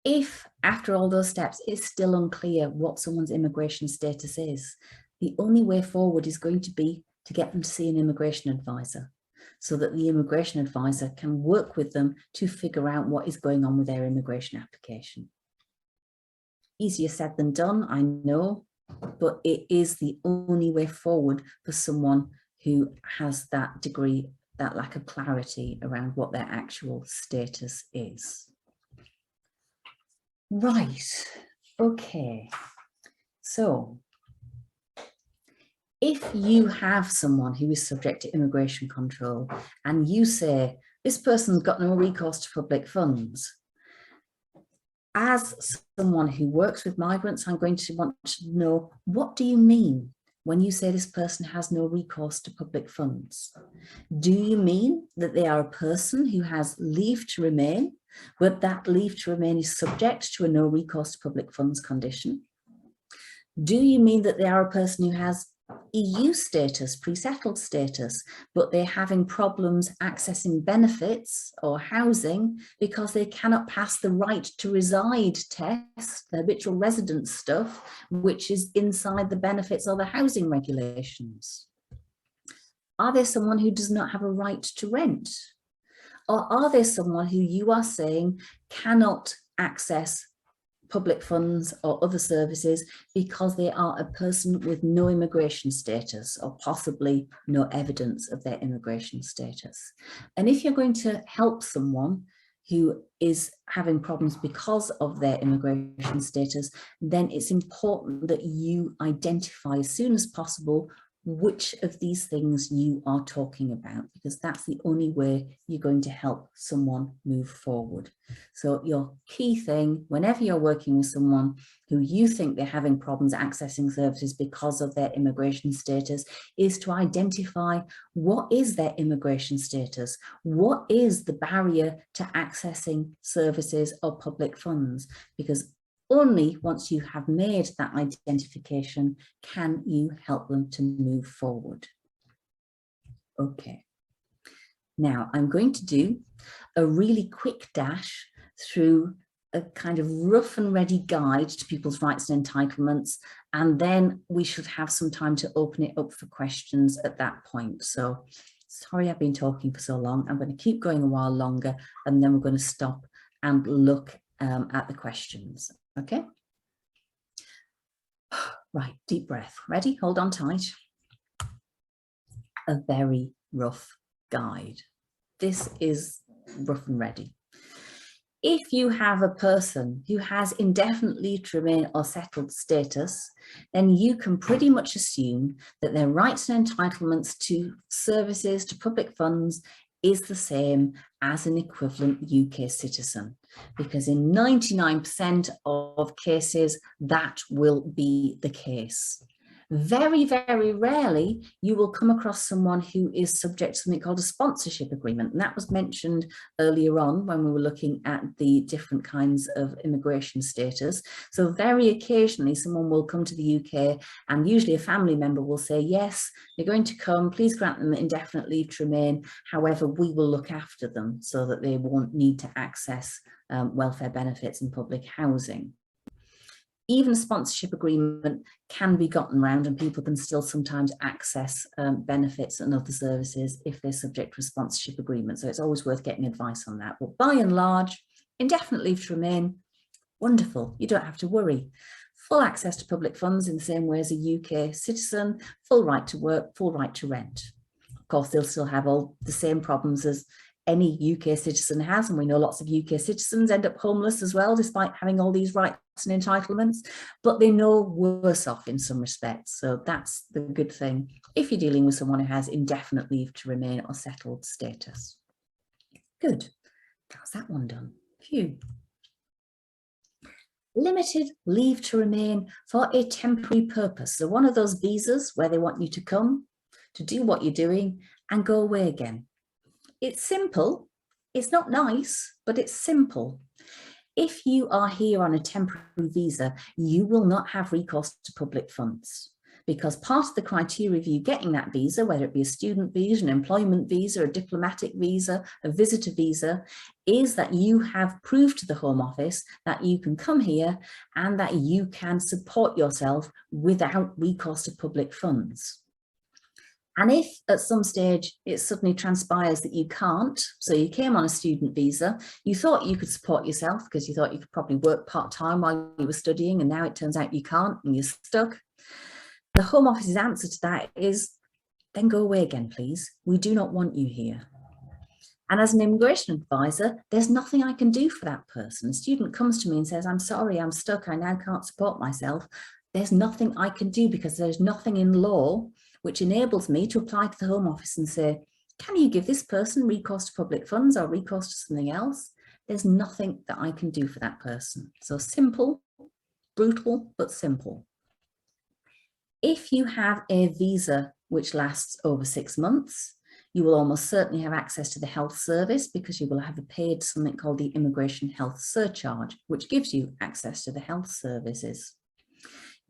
If after all those steps it's still unclear what someone's immigration status is, the only way forward is going to be to get them to see an immigration advisor so that the immigration advisor can work with them to figure out what is going on with their immigration application. Easier said than done, I know, but it is the only way forward for someone who has that degree, that lack of clarity around what their actual status is. Right, okay, so if you have someone who is subject to immigration control and you say, this person's got no recourse to public funds, as someone who works with migrants, I'm going to want to know, what do you mean when you say this person has no recourse to public funds? Do you mean that they are a person who has leave to remain, but that leave to remain is subject to a no recourse to public funds condition? Do you mean that they are a person who has EU status, pre-settled status, but they're having problems accessing benefits or housing because they cannot pass the right to reside test, the habitual residence stuff, which is inside the benefits or the housing regulations? Are there someone who does not have a right to rent? Or are there someone who you are saying cannot access public funds or other services because they are a person with no immigration status or possibly no evidence of their immigration status? And if you're going to help someone who is having problems because of their immigration status, then it's important that you identify as soon as possible which of these things you are talking about, because that's the only way you're going to help someone move forward. So your key thing, whenever you're working with someone who you think they're having problems accessing services because of their immigration status, is to identify what is their immigration status, what is the barrier to accessing services or public funds, because only once you have made that identification can you help them to move forward. Okay, now I'm going to do a really quick dash through a kind of rough and ready guide to people's rights and entitlements, and then we should have some time to open it up for questions at that point. So sorry I've been talking for so long. I'm going to keep going a while longer, and then we're going to stop and look at the questions. Okay. Right, deep breath. Ready? Hold on tight. A very rough guide. This is rough and ready. If you have a person who has indefinite leave to remain or settled status, then you can pretty much assume that their rights and entitlements to services, to public funds, is the same as an equivalent UK citizen, because in 99% of cases that will be the case. Very, very rarely you will come across someone who is subject to something called a sponsorship agreement. And that was mentioned earlier on when we were looking at the different kinds of immigration status. So very occasionally someone will come to the UK and usually a family member will say, yes, you're going to come, please grant them indefinite leave to remain. However, we will look after them so that they won't need to access welfare benefits and public housing. Even a sponsorship agreement can be gotten around and people can still sometimes access benefits and other services if they're subject to a sponsorship agreement. So it's always worth getting advice on that. But by and large, indefinite leave to remain, wonderful. You don't have to worry. Full access to public funds in the same way as a UK citizen, full right to work, full right to rent. Of course, they'll still have all the same problems as any UK citizen has, and we know lots of UK citizens end up homeless as well, despite having all these rights and entitlements, but they're no worse off in some respects. So that's the good thing if you're dealing with someone who has indefinite leave to remain or settled status. Good, that's that one done. Phew. Limited leave to remain for a temporary purpose. So one of those visas where they want you to come, to do what you're doing and go away again. It's simple, it's not nice, but it's simple. If you are here on a temporary visa, you will not have recourse to public funds, because part of the criteria of you getting that visa, whether it be a student visa, an employment visa, a diplomatic visa, a visitor visa, is that you have proved to the Home Office that you can come here and that you can support yourself without recourse to public funds. And if at some stage it suddenly transpires that you can't, so you came on a student visa, you thought you could support yourself because you thought you could probably work part-time while you were studying, and now it turns out you can't and you're stuck, the Home Office's answer to that is, then go away again, please. We do not want you here. And as an immigration advisor, there's nothing I can do for that person. A student comes to me and says, I'm sorry, I'm stuck, I now can't support myself. There's nothing I can do because there's nothing in law which enables me to apply to the Home Office and say, can you give this person recourse to public funds or recourse to something else? There's nothing that I can do for that person. So simple, brutal, but simple. If you have a visa which lasts over 6 months, you will almost certainly have access to the health service because you will have paid something called the Immigration Health Surcharge, which gives you access to the health services.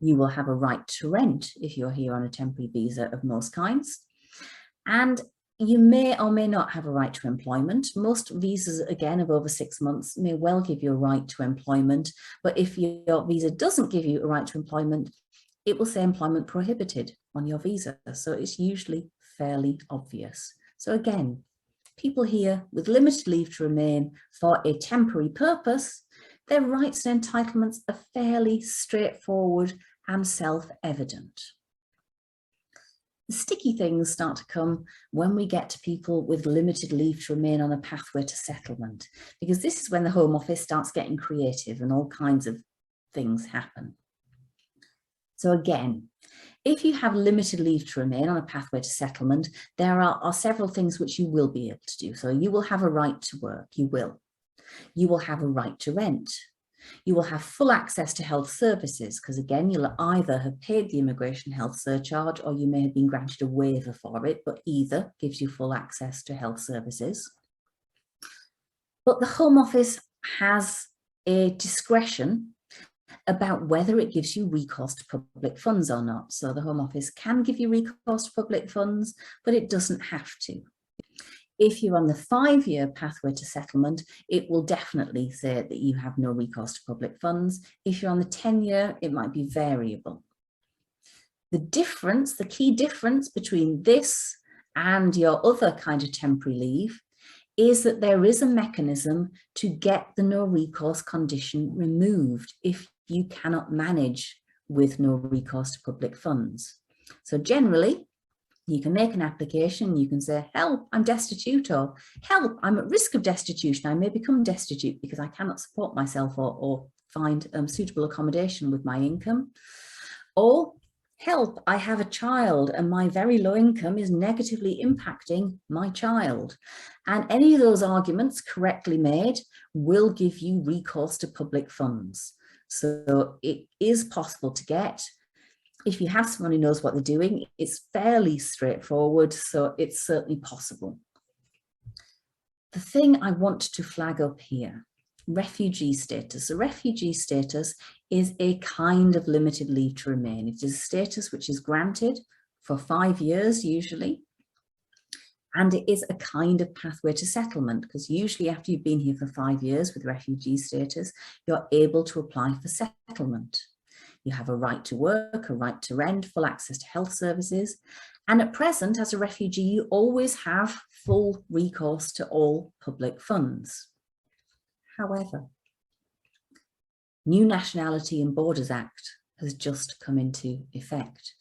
You will have a right to rent if you're here on a temporary visa of most kinds. And you may or may not have a right to employment. Most visas, again, of over 6 months may well give you a right to employment. But if your visa doesn't give you a right to employment, it will say employment prohibited on your visa. So it's usually fairly obvious. So again, people here with limited leave to remain for a temporary purpose, their rights and entitlements are fairly straightforward and self-evident. The sticky things start to come when we get to people with limited leave to remain on a pathway to settlement, because this is when the Home Office starts getting creative and all kinds of things happen. So again, if you have limited leave to remain on a pathway to settlement, there are several things which you will be able to do. So you will have a right to work, you will. You will have a right to rent. You will have full access to health services, because again, you'll either have paid the immigration health surcharge or you may have been granted a waiver for it, but either gives you full access to health services. But the Home Office has a discretion about whether it gives you recourse to public funds or not. So the Home Office can give you recourse to public funds, but it doesn't have to. If you're on the 5-year pathway to settlement, it will definitely say that you have no recourse to public funds. If you're on the 10-year, it might be variable. The difference, the key difference between this and your other kind of temporary leave is that there is a mechanism to get the no recourse condition removed if you cannot manage with no recourse to public funds. So generally, you can make an application, you can say, help, I'm destitute, or help, I'm at risk of destitution. I may become destitute because I cannot support myself or find suitable accommodation with my income. Or help, I have a child and my very low income is negatively impacting my child. And any of those arguments correctly made will give you recourse to public funds. So it is possible to get. If you have someone who knows what they're doing, it's fairly straightforward, so it's certainly possible. The thing I want to flag up here, refugee status. So refugee status is a kind of limited leave to remain. It is a status which is granted for 5 years usually, and it is a kind of pathway to settlement, because usually after you've been here for 5 years with refugee status, you're able to apply for settlement. You have a right to work, a right to rent, full access to health services. And at present, as a refugee, you always have full recourse to all public funds. However, New Nationality and Borders Act has just come into effect.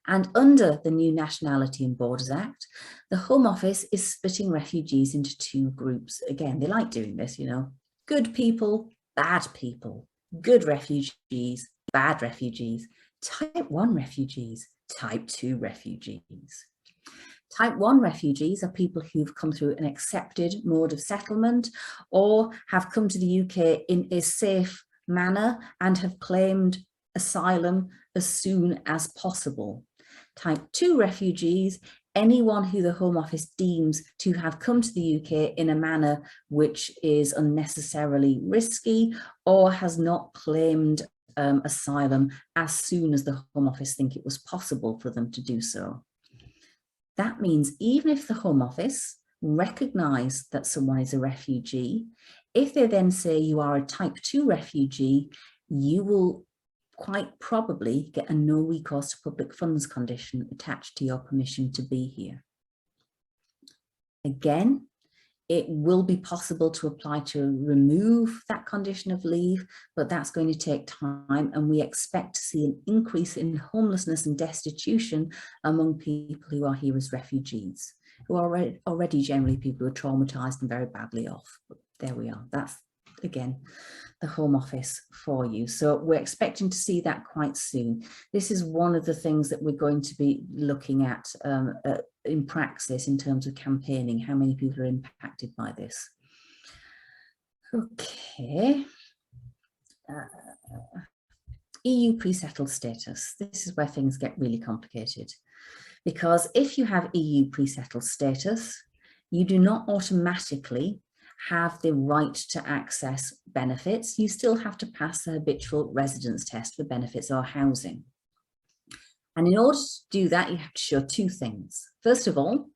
And under the New Nationality and Borders Act, the Home Office is splitting refugees into 2 groups. Again, they like doing this, you know, good people, bad people, good refugees, bad refugees, type 1 refugees, type 2 refugees. Type 1 refugees are people who've come through an accepted mode of settlement or have come to the UK in a safe manner and have claimed asylum as soon as possible. Type 2 refugees, anyone who the Home Office deems to have come to the UK in a manner which is unnecessarily risky or has not claimed asylum as soon as the Home Office think it was possible for them to do so. That means even if the Home Office recognise that someone is a refugee, if they then say you are a type 2 refugee, you will quite probably get a no recourse to public funds condition attached to your permission to be here. Again, it will be possible to apply to remove that condition of leave, but that's going to take time, and we expect to see an increase in homelessness and destitution among people who are here as refugees, who are already generally people who are traumatised and very badly off. But there we are. That's, again, the Home Office for you. So we're expecting to see that quite soon. This is one of the things that we're going to be looking at in Praxis in terms of campaigning, how many people are impacted by this. Okay. EU pre-settled status. This is where things get really complicated, because if you have EU pre-settled status, you do not automatically have the right to access benefits. You still have to pass the habitual residence test for benefits or housing. And in order to do that, you have to show 2 things. First of all,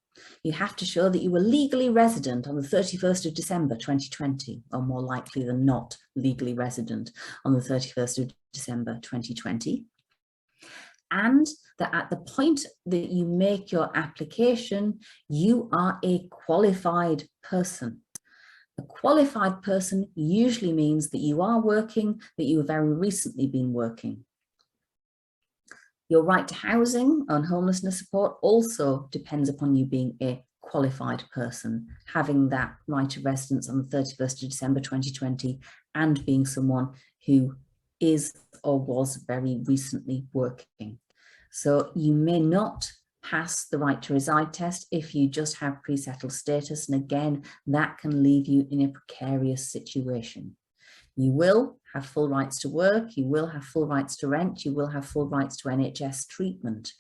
you have to show that you were legally resident on the 31st of December 2020, or more likely than not legally resident on the 31st of December 2020. And that at the point that you make your application, you are a qualified person. A qualified person usually means that you are working, that you have very recently been working. Your right to housing and homelessness support also depends upon you being a qualified person, having that right to residence on the 31st of December 2020 and being someone who is or was very recently working. So you may not pass the right to reside test if you just have pre-settled status, and again, that can leave you in a precarious situation. You will have full rights to work, you will have full rights to rent, you will have full rights to NHS treatment,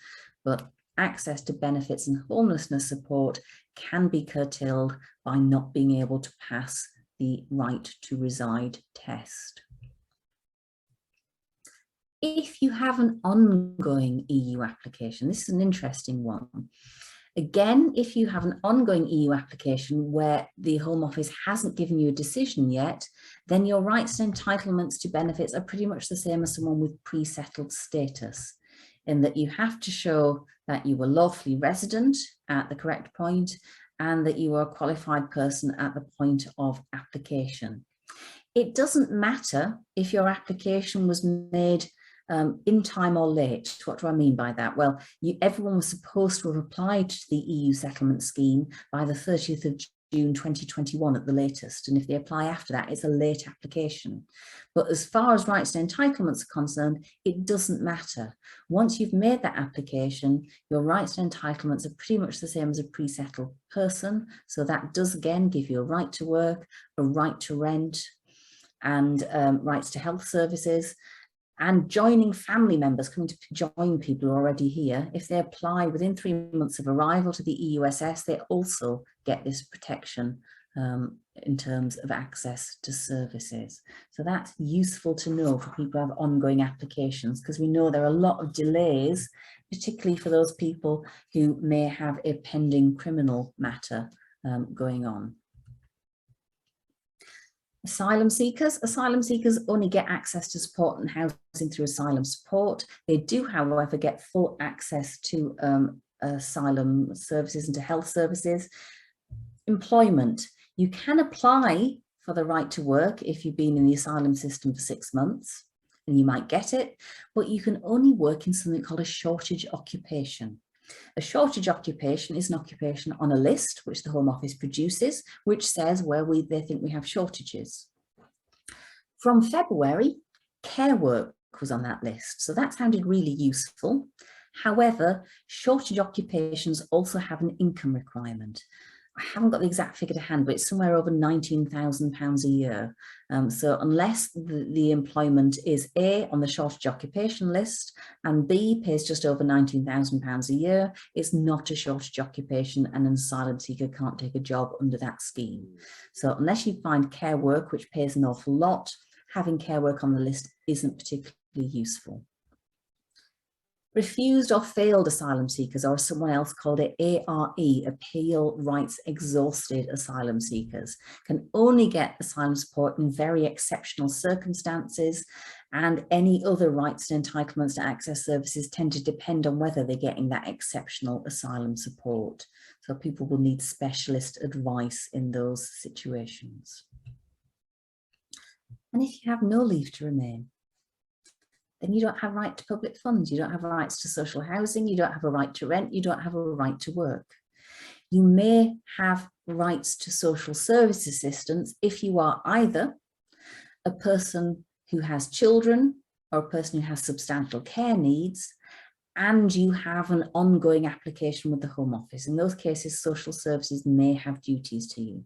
but access to benefits and homelessness support can be curtailed by not being able to pass the right to reside test. If you have an ongoing EU application, this is an interesting one. Again, if you have an ongoing EU application where the Home Office hasn't given you a decision yet, then your rights and entitlements to benefits are pretty much the same as someone with pre-settled status, in that you have to show that you were lawfully resident at the correct point and that you are a qualified person at the point of application. It doesn't matter if your application was made in time or late. What do I mean by that? Well, everyone was supposed to have applied to the EU settlement scheme by the 30th of June 2021 at the latest. And if they apply after that, it's a late application. But as far as rights and entitlements are concerned, it doesn't matter. Once you've made that application, your rights and entitlements are pretty much the same as a pre-settled person. So that does again give you a right to work, a right to rent, and rights to health services. And joining family members, coming to join people who are already here, if they apply within 3 months of arrival to the EUSS, they also get this protection in terms of access to services. So that's useful to know for people who have ongoing applications, because we know there are a lot of delays, particularly for those people who may have a pending criminal matter going on. Asylum seekers only get access to support and housing through asylum support. They do, however, get full access to asylum services and to health services. Employment, you can apply for the right to work if you've been in the asylum system for 6 months, and you might get it, but you can only work in something called a shortage occupation. A shortage occupation is an occupation on a list which the Home Office produces, which says where they think we have shortages. From February, care work was on that list, so that sounded really useful. However, shortage occupations also have an income requirement. I haven't got the exact figure to hand, but it's somewhere over £19,000 a year. So unless the employment is A, on the shortage occupation list, and B, pays just over £19,000 a year, it's not a shortage occupation, and an asylum seeker can't take a job under that scheme. So unless you find care work, which pays an awful lot, having care work on the list isn't particularly useful. Refused or failed asylum seekers, or someone else called it ARE, Appeal Rights Exhausted Asylum Seekers, can only get asylum support in very exceptional circumstances, and any other rights and entitlements to access services tend to depend on whether they're getting that exceptional asylum support. So people will need specialist advice in those situations. And if you have no leave to remain, then you don't have a right to public funds, you don't have rights to social housing, you don't have a right to rent, you don't have a right to work. You may have rights to social service assistance if you are either a person who has children or a person who has substantial care needs, and you have an ongoing application with the Home Office. In those cases, social services may have duties to you.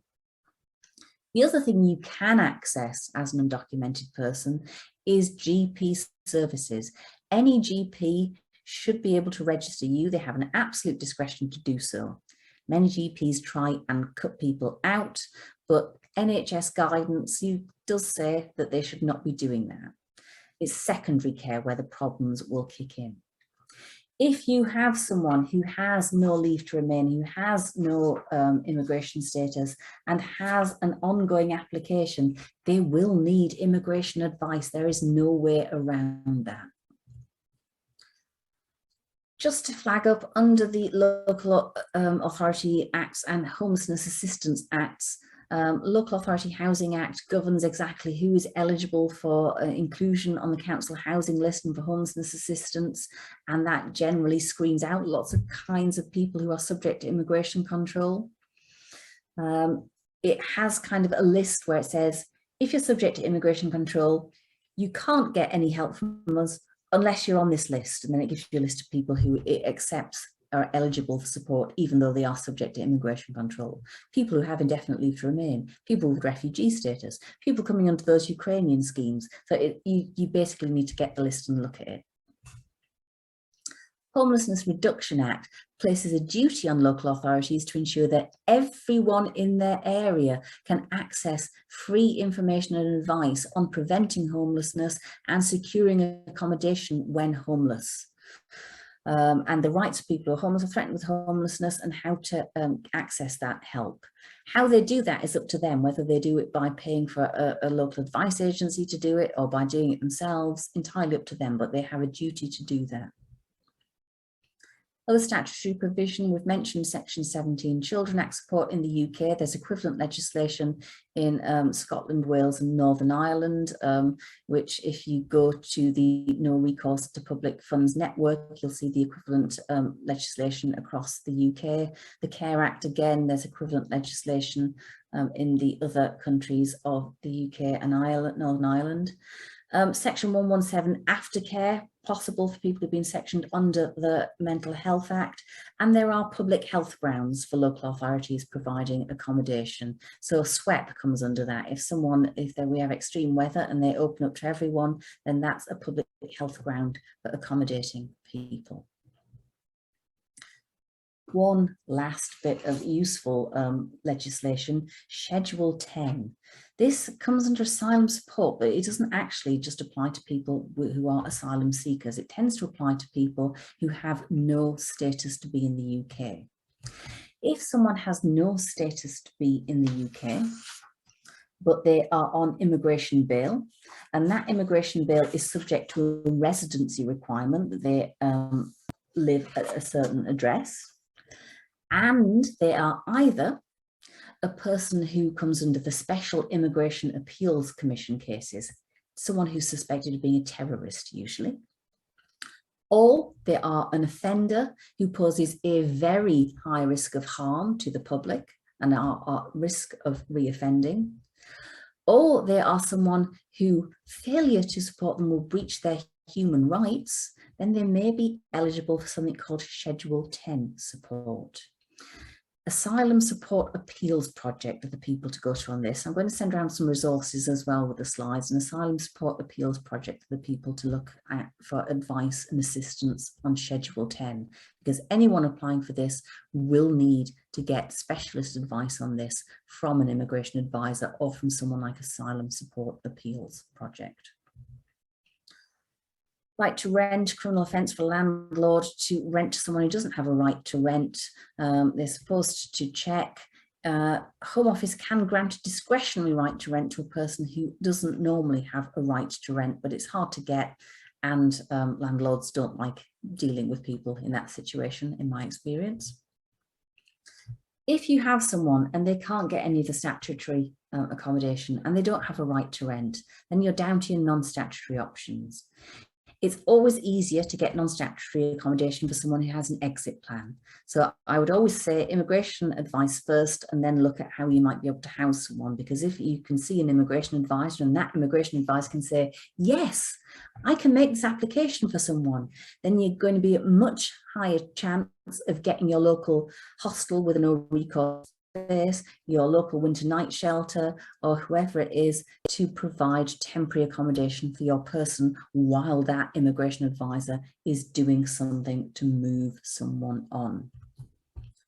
The other thing you can access as an undocumented person is GP services. Any GP should be able to register you. They have an absolute discretion to do so. Many GPs try and cut people out, but NHS guidance does say that they should not be doing that. It's secondary care where the problems will kick in. If you have someone who has no leave to remain, who has no immigration status and has an ongoing application, they will need immigration advice. There is no way around that. Just to flag up, under the Local Authority Acts and Homelessness Assistance Acts, Local Authority Housing Act governs exactly who is eligible for inclusion on the council housing list and for homelessness assistance, and that generally screens out lots of kinds of people who are subject to immigration control. It has kind of a list where it says, if you're subject to immigration control, you can't get any help from us unless you're on this list. And then it gives you a list of people who it accepts are eligible for support, even though they are subject to immigration control. People who have indefinite leave to remain, people with refugee status, people coming under those Ukrainian schemes. So you basically need to get the list and look at it. Homelessness Reduction Act places a duty on local authorities to ensure that everyone in their area can access free information and advice on preventing homelessness and securing accommodation when homeless. And the rights of people who are homeless or threatened with homelessness and how to access that help. How they do that is up to them, whether they do it by paying for a local advice agency to do it or by doing it themselves, entirely up to them, but they have a duty to do that. Other statutory provision, we've mentioned Section 17 Children Act support in the UK. There's equivalent legislation in Scotland, Wales and Northern Ireland, which if you go to the No Recourse to Public Funds Network, you'll see the equivalent legislation across the UK. The Care Act, again, there's equivalent legislation in the other countries of the UK and Ireland, Northern Ireland. Section 117 aftercare, possible for people who've been sectioned under the Mental Health Act, and there are public health grounds for local authorities providing accommodation. So SWEP comes under that. If we have extreme weather and they open up to everyone, then that's a public health ground for accommodating people. One last bit of useful legislation, Schedule 10. This comes under asylum support, but it doesn't actually just apply to people who are asylum seekers. It tends to apply to people who have no status to be in the UK. If someone has no status to be in the UK, but they are on immigration bail, and that immigration bail is subject to a residency requirement that they live at a certain address, and they are either a person who comes under the Special Immigration Appeals Commission cases, someone who's suspected of being a terrorist usually, or they are an offender who poses a very high risk of harm to the public and are at risk of reoffending, or they are someone who failure to support them will breach their human rights, then they may be eligible for something called Schedule 10 support. Asylum Support Appeals Project are the people to go to on this. I'm going to send around some resources as well with the slides. An Asylum Support Appeals Project are the people to look at for advice and assistance on Schedule 10, because anyone applying for this will need to get specialist advice on this from an immigration advisor or from someone like Asylum Support Appeals Project. Right to rent, criminal offence for a landlord to rent to someone who doesn't have a right to rent. They're supposed to check. Home Office can grant a discretionary right to rent to a person who doesn't normally have a right to rent, but it's hard to get, and landlords don't like dealing with people in that situation, in my experience. If you have someone and they can't get any of the statutory accommodation and they don't have a right to rent, then you're down to your non-statutory options. It's always easier to get non-statutory accommodation for someone who has an exit plan. So I would always say immigration advice first, and then look at how you might be able to house someone. Because if you can see an immigration advisor and that immigration advisor can say, yes, I can make this application for someone, then you're going to be at much higher chance of getting your local hostel with a no recourse space, your local winter night shelter, or whoever it is, to provide temporary accommodation for your person while that immigration advisor is doing something to move someone on.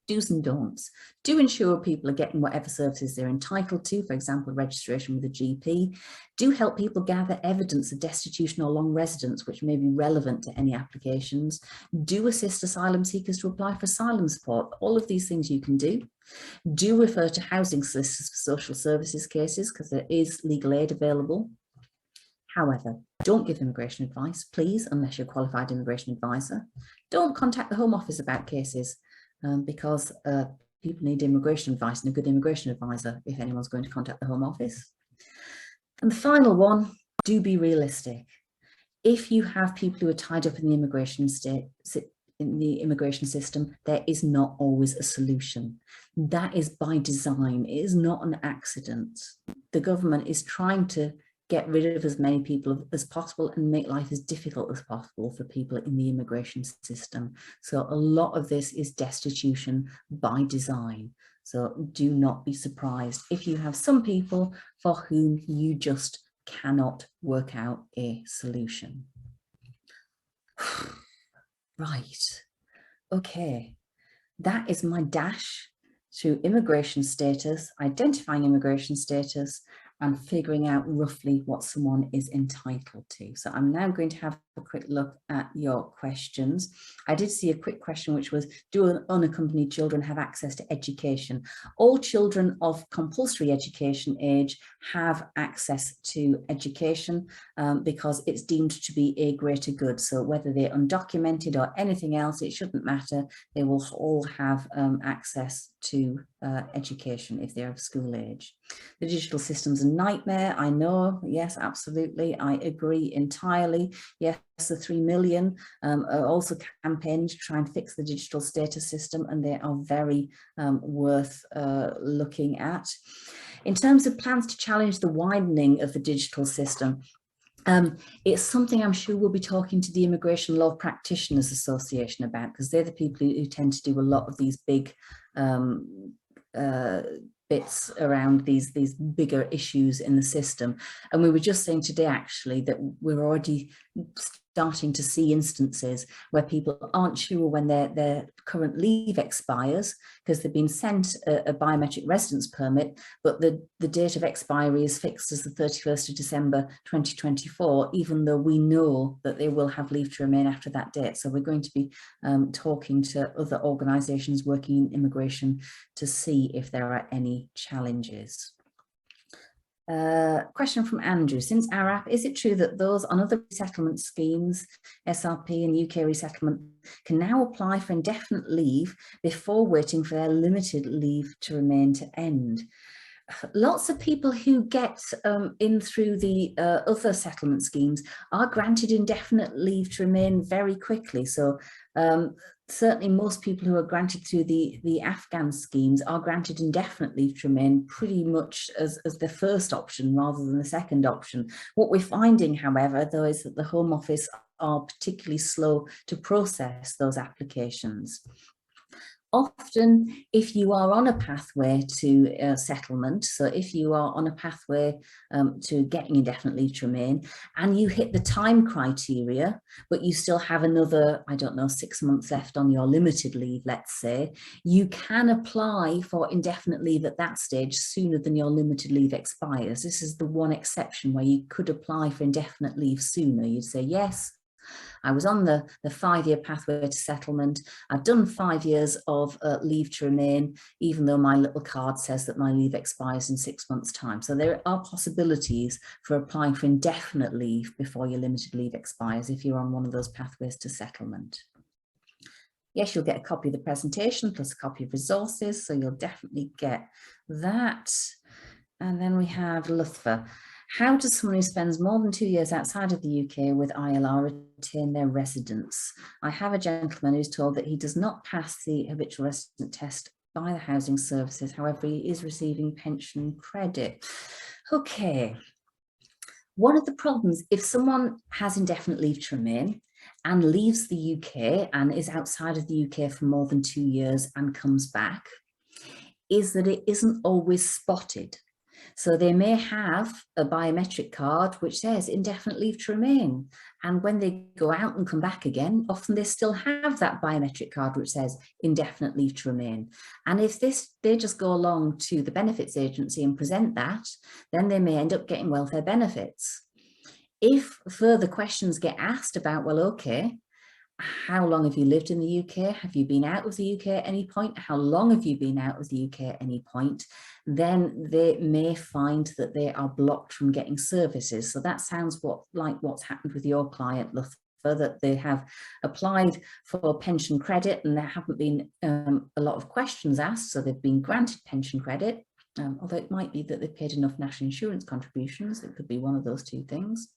Do's and don'ts. Do ensure people are getting whatever services they're entitled to, for example, registration with a GP. Do help people gather evidence of destitution or long residence, which may be relevant to any applications. Do assist asylum seekers to apply for asylum support. All of these things you can do. Do refer to housing solicitors for social services cases, because there is legal aid available. However, don't give immigration advice, please, unless you're a qualified immigration advisor. Don't contact the Home Office about cases, because people need immigration advice and a good immigration advisor if anyone's going to contact the Home Office. And the final one, do be realistic. If you have people who are tied up in the immigration system, there is not always a solution. That is by design. It is not an accident. The government is trying to get rid of as many people as possible and make life as difficult as possible for people in the immigration system. So a lot of this is destitution by design. So do not be surprised if you have some people for whom you just cannot work out a solution. Right, okay, that is my dash through immigration status, identifying immigration status, and figuring out roughly what someone is entitled to. So I'm now going to have a quick look at your questions. I did see a quick question which was, do unaccompanied children have access to education? All children of compulsory education age have access to education because it's deemed to be a greater good. So whether they're undocumented or anything else, it shouldn't matter. They will all have access to education if they're of school age. The digital system's a nightmare, I know, yes, absolutely, I agree entirely. Yes, the 3 million are also campaigned to try and fix the digital status system, and they are very worth looking at. In terms of plans to challenge the widening of the digital system, it's something I'm sure we'll be talking to the Immigration Law Practitioners Association about, because they're the people who tend to do a lot of these big bits around these bigger issues in the system. And we were just saying today actually that we're already starting to see instances where people aren't sure when their current leave expires because they've been sent a biometric residence permit, but the date of expiry is fixed as the 31st of December 2024, even though we know that they will have leave to remain after that date. So we're going to be talking to other organisations working in immigration to see if there are any challenges. Question from Andrew. Since ARAP, is it true that those on other resettlement schemes, SRP and UK resettlement, can now apply for indefinite leave before waiting for their limited leave to remain to end? Lots of people who get in through the other settlement schemes are granted indefinite leave to remain very quickly. So certainly most people who are granted through the Afghan schemes are granted indefinite leave to remain pretty much as the first option rather than the second option. What we're finding, however, though, is that the Home Office are particularly slow to process those applications. Often, if you are on a pathway to settlement, so if you are on a pathway to getting indefinite leave to remain, and you hit the time criteria, but you still have another, I don't know, 6 months left on your limited leave, let's say, you can apply for indefinite leave at that stage sooner than your limited leave expires. This is the one exception where you could apply for indefinite leave sooner. You'd say, yes, I was on the 5-year pathway to settlement. I've done 5 years of leave to remain, even though my little card says that my leave expires in 6 months' time. So there are possibilities for applying for indefinite leave before your limited leave expires if you're on one of those pathways to settlement. Yes, you'll get a copy of the presentation plus a copy of resources, so you'll definitely get that. And then we have Lutfa. How does someone who spends more than 2 years outside of the UK with ILR retain their residence? I have a gentleman who's told that he does not pass the habitual resident test by the housing services. However, he is receiving pension credit. Okay. One of the problems, if someone has indefinite leave to remain and leaves the UK and is outside of the UK for more than 2 years and comes back, is that it isn't always spotted. So they may have a biometric card which says indefinite leave to remain. And when they go out and come back again, often they still have that biometric card which says indefinite leave to remain. And if they just go along to the benefits agency and present that, then they may end up getting welfare benefits. If further questions get asked about, well, okay, how long have you lived in the UK? Have you been out of the UK at any point? How long have you been out of the UK at any point? Then they may find that they are blocked from getting services. So that sounds like what's happened with your client, Luther. offer that they have applied for pension credit and there haven't been a lot of questions asked, so they've been granted pension credit, although it might be that they've paid enough national insurance contributions. It could be one of those two things.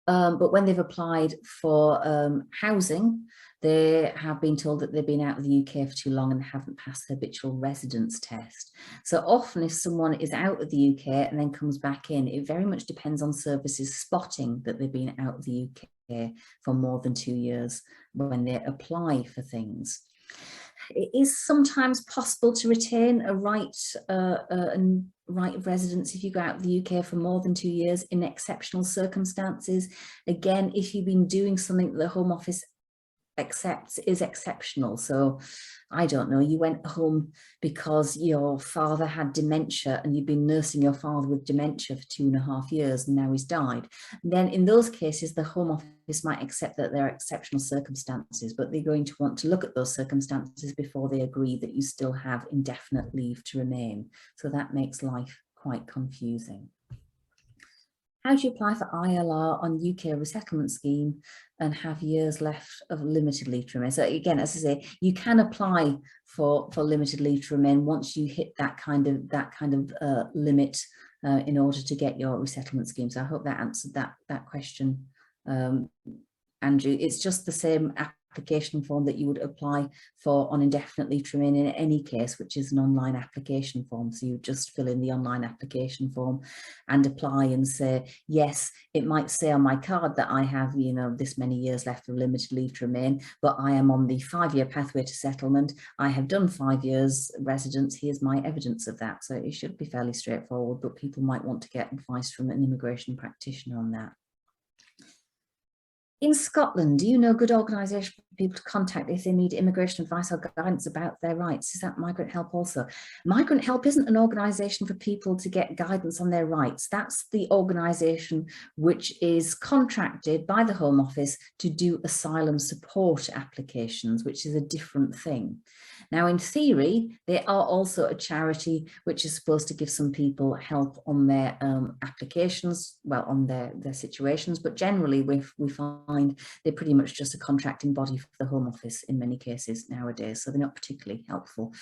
But when they've applied for housing, they have been told that they've been out of the UK for too long and haven't passed the habitual residence test. So often if someone is out of the UK and then comes back in, it very much depends on services spotting that they've been out of the UK for more than 2 years when they apply for things. It is sometimes possible to retain a right of residence if you go out of the UK for more than 2 years in exceptional circumstances. Again, if you've been doing something that the Home Office accepts is exceptional. So I don't know, you went home because your father had dementia and you've been nursing your father with dementia for 2.5 years and now he's died. And then in those cases, the Home Office might accept that there are exceptional circumstances, but they're going to want to look at those circumstances before they agree that you still have indefinite leave to remain. So that makes life quite confusing. How do you apply for ILR on UK resettlement scheme and have years left of limited leave to remain? So again, as I say, you can apply for limited leave to remain once you hit that kind of limit in order to get your resettlement scheme. So I hope that answered that question, Andrew. It's just the same application form that you would apply for on indefinite leave to remain in any case, which is an online application form. So you just fill in the online application form and apply and say, yes, it might say on my card that I have, you know, this many years left of limited leave to remain, but I am on the 5-year pathway to settlement. I have done 5 years residence. Here's my evidence of that. So it should be fairly straightforward, but people might want to get advice from an immigration practitioner on that. In Scotland, do you know a good organisation for people to contact if they need immigration advice or guidance about their rights? Is that Migrant Help also? Migrant Help isn't an organisation for people to get guidance on their rights. That's the organisation which is contracted by the Home Office to do asylum support applications, which is a different thing. Now, in theory, they are also a charity which is supposed to give some people help on their applications, well, on their situations, but generally we find they're pretty much just a contracting body for the Home Office in many cases nowadays, so they're not particularly helpful.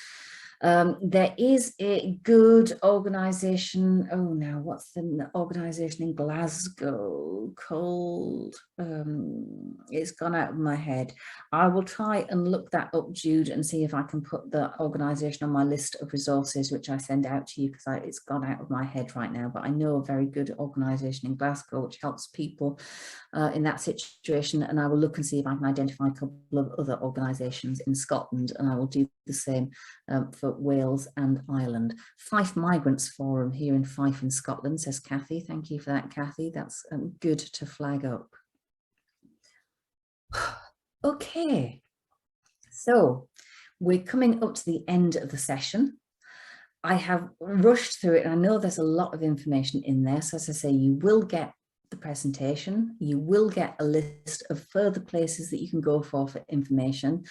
There is a good organisation, oh now, what's the organisation in Glasgow called? It's gone out of my head. I will try and look that up, Jude, and see if I can put the organisation on my list of resources, which I send out to you, because it's gone out of my head right now, but I know a very good organisation in Glasgow which helps people in that situation, and I will look and see if I can identify a couple of other organisations in Scotland, and I will do the same for Wales and Ireland. Fife Migrants Forum here in Fife in Scotland, says Kathy. Thank you for that, Kathy. That's good to flag up. Okay, so we're coming up to the end of the session. I have rushed through it and I know there's a lot of information in there. So as I say, you will get the presentation, you will get a list of further places that you can go for information.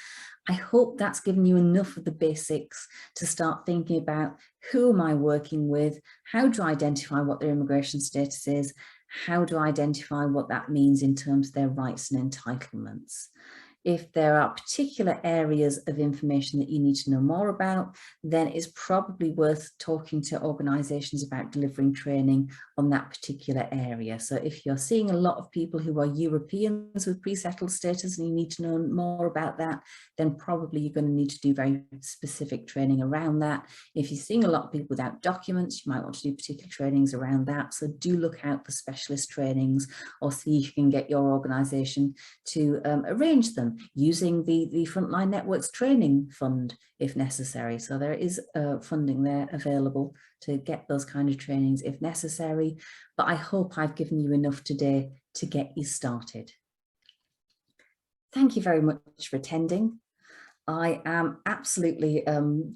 I hope that's given you enough of the basics to start thinking about who am I working with, how do I identify what their immigration status is, how do I identify what that means in terms of their rights and entitlements. If there are particular areas of information that you need to know more about, then it's probably worth talking to organisations about delivering training on that particular area. So if you're seeing a lot of people who are Europeans with pre-settled status and you need to know more about that, then probably you're going to need to do very specific training around that. If you're seeing a lot of people without documents, you might want to do particular trainings around that. So do look out for specialist trainings or see if you can get your organisation to arrange them, using the Frontline Network's training fund if necessary. So there is funding there available to get those kind of trainings if necessary. But I hope I've given you enough today to get you started. Thank you very much for attending. I am absolutely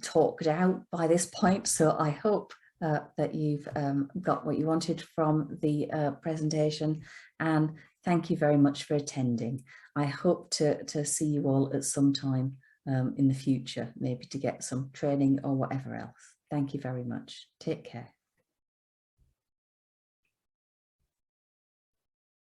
talked out by this point, so I hope that you've got what you wanted from the presentation, and thank you very much for attending. I hope to see you all at some time in the future, maybe to get some training or whatever else. Thank you very much. Take care.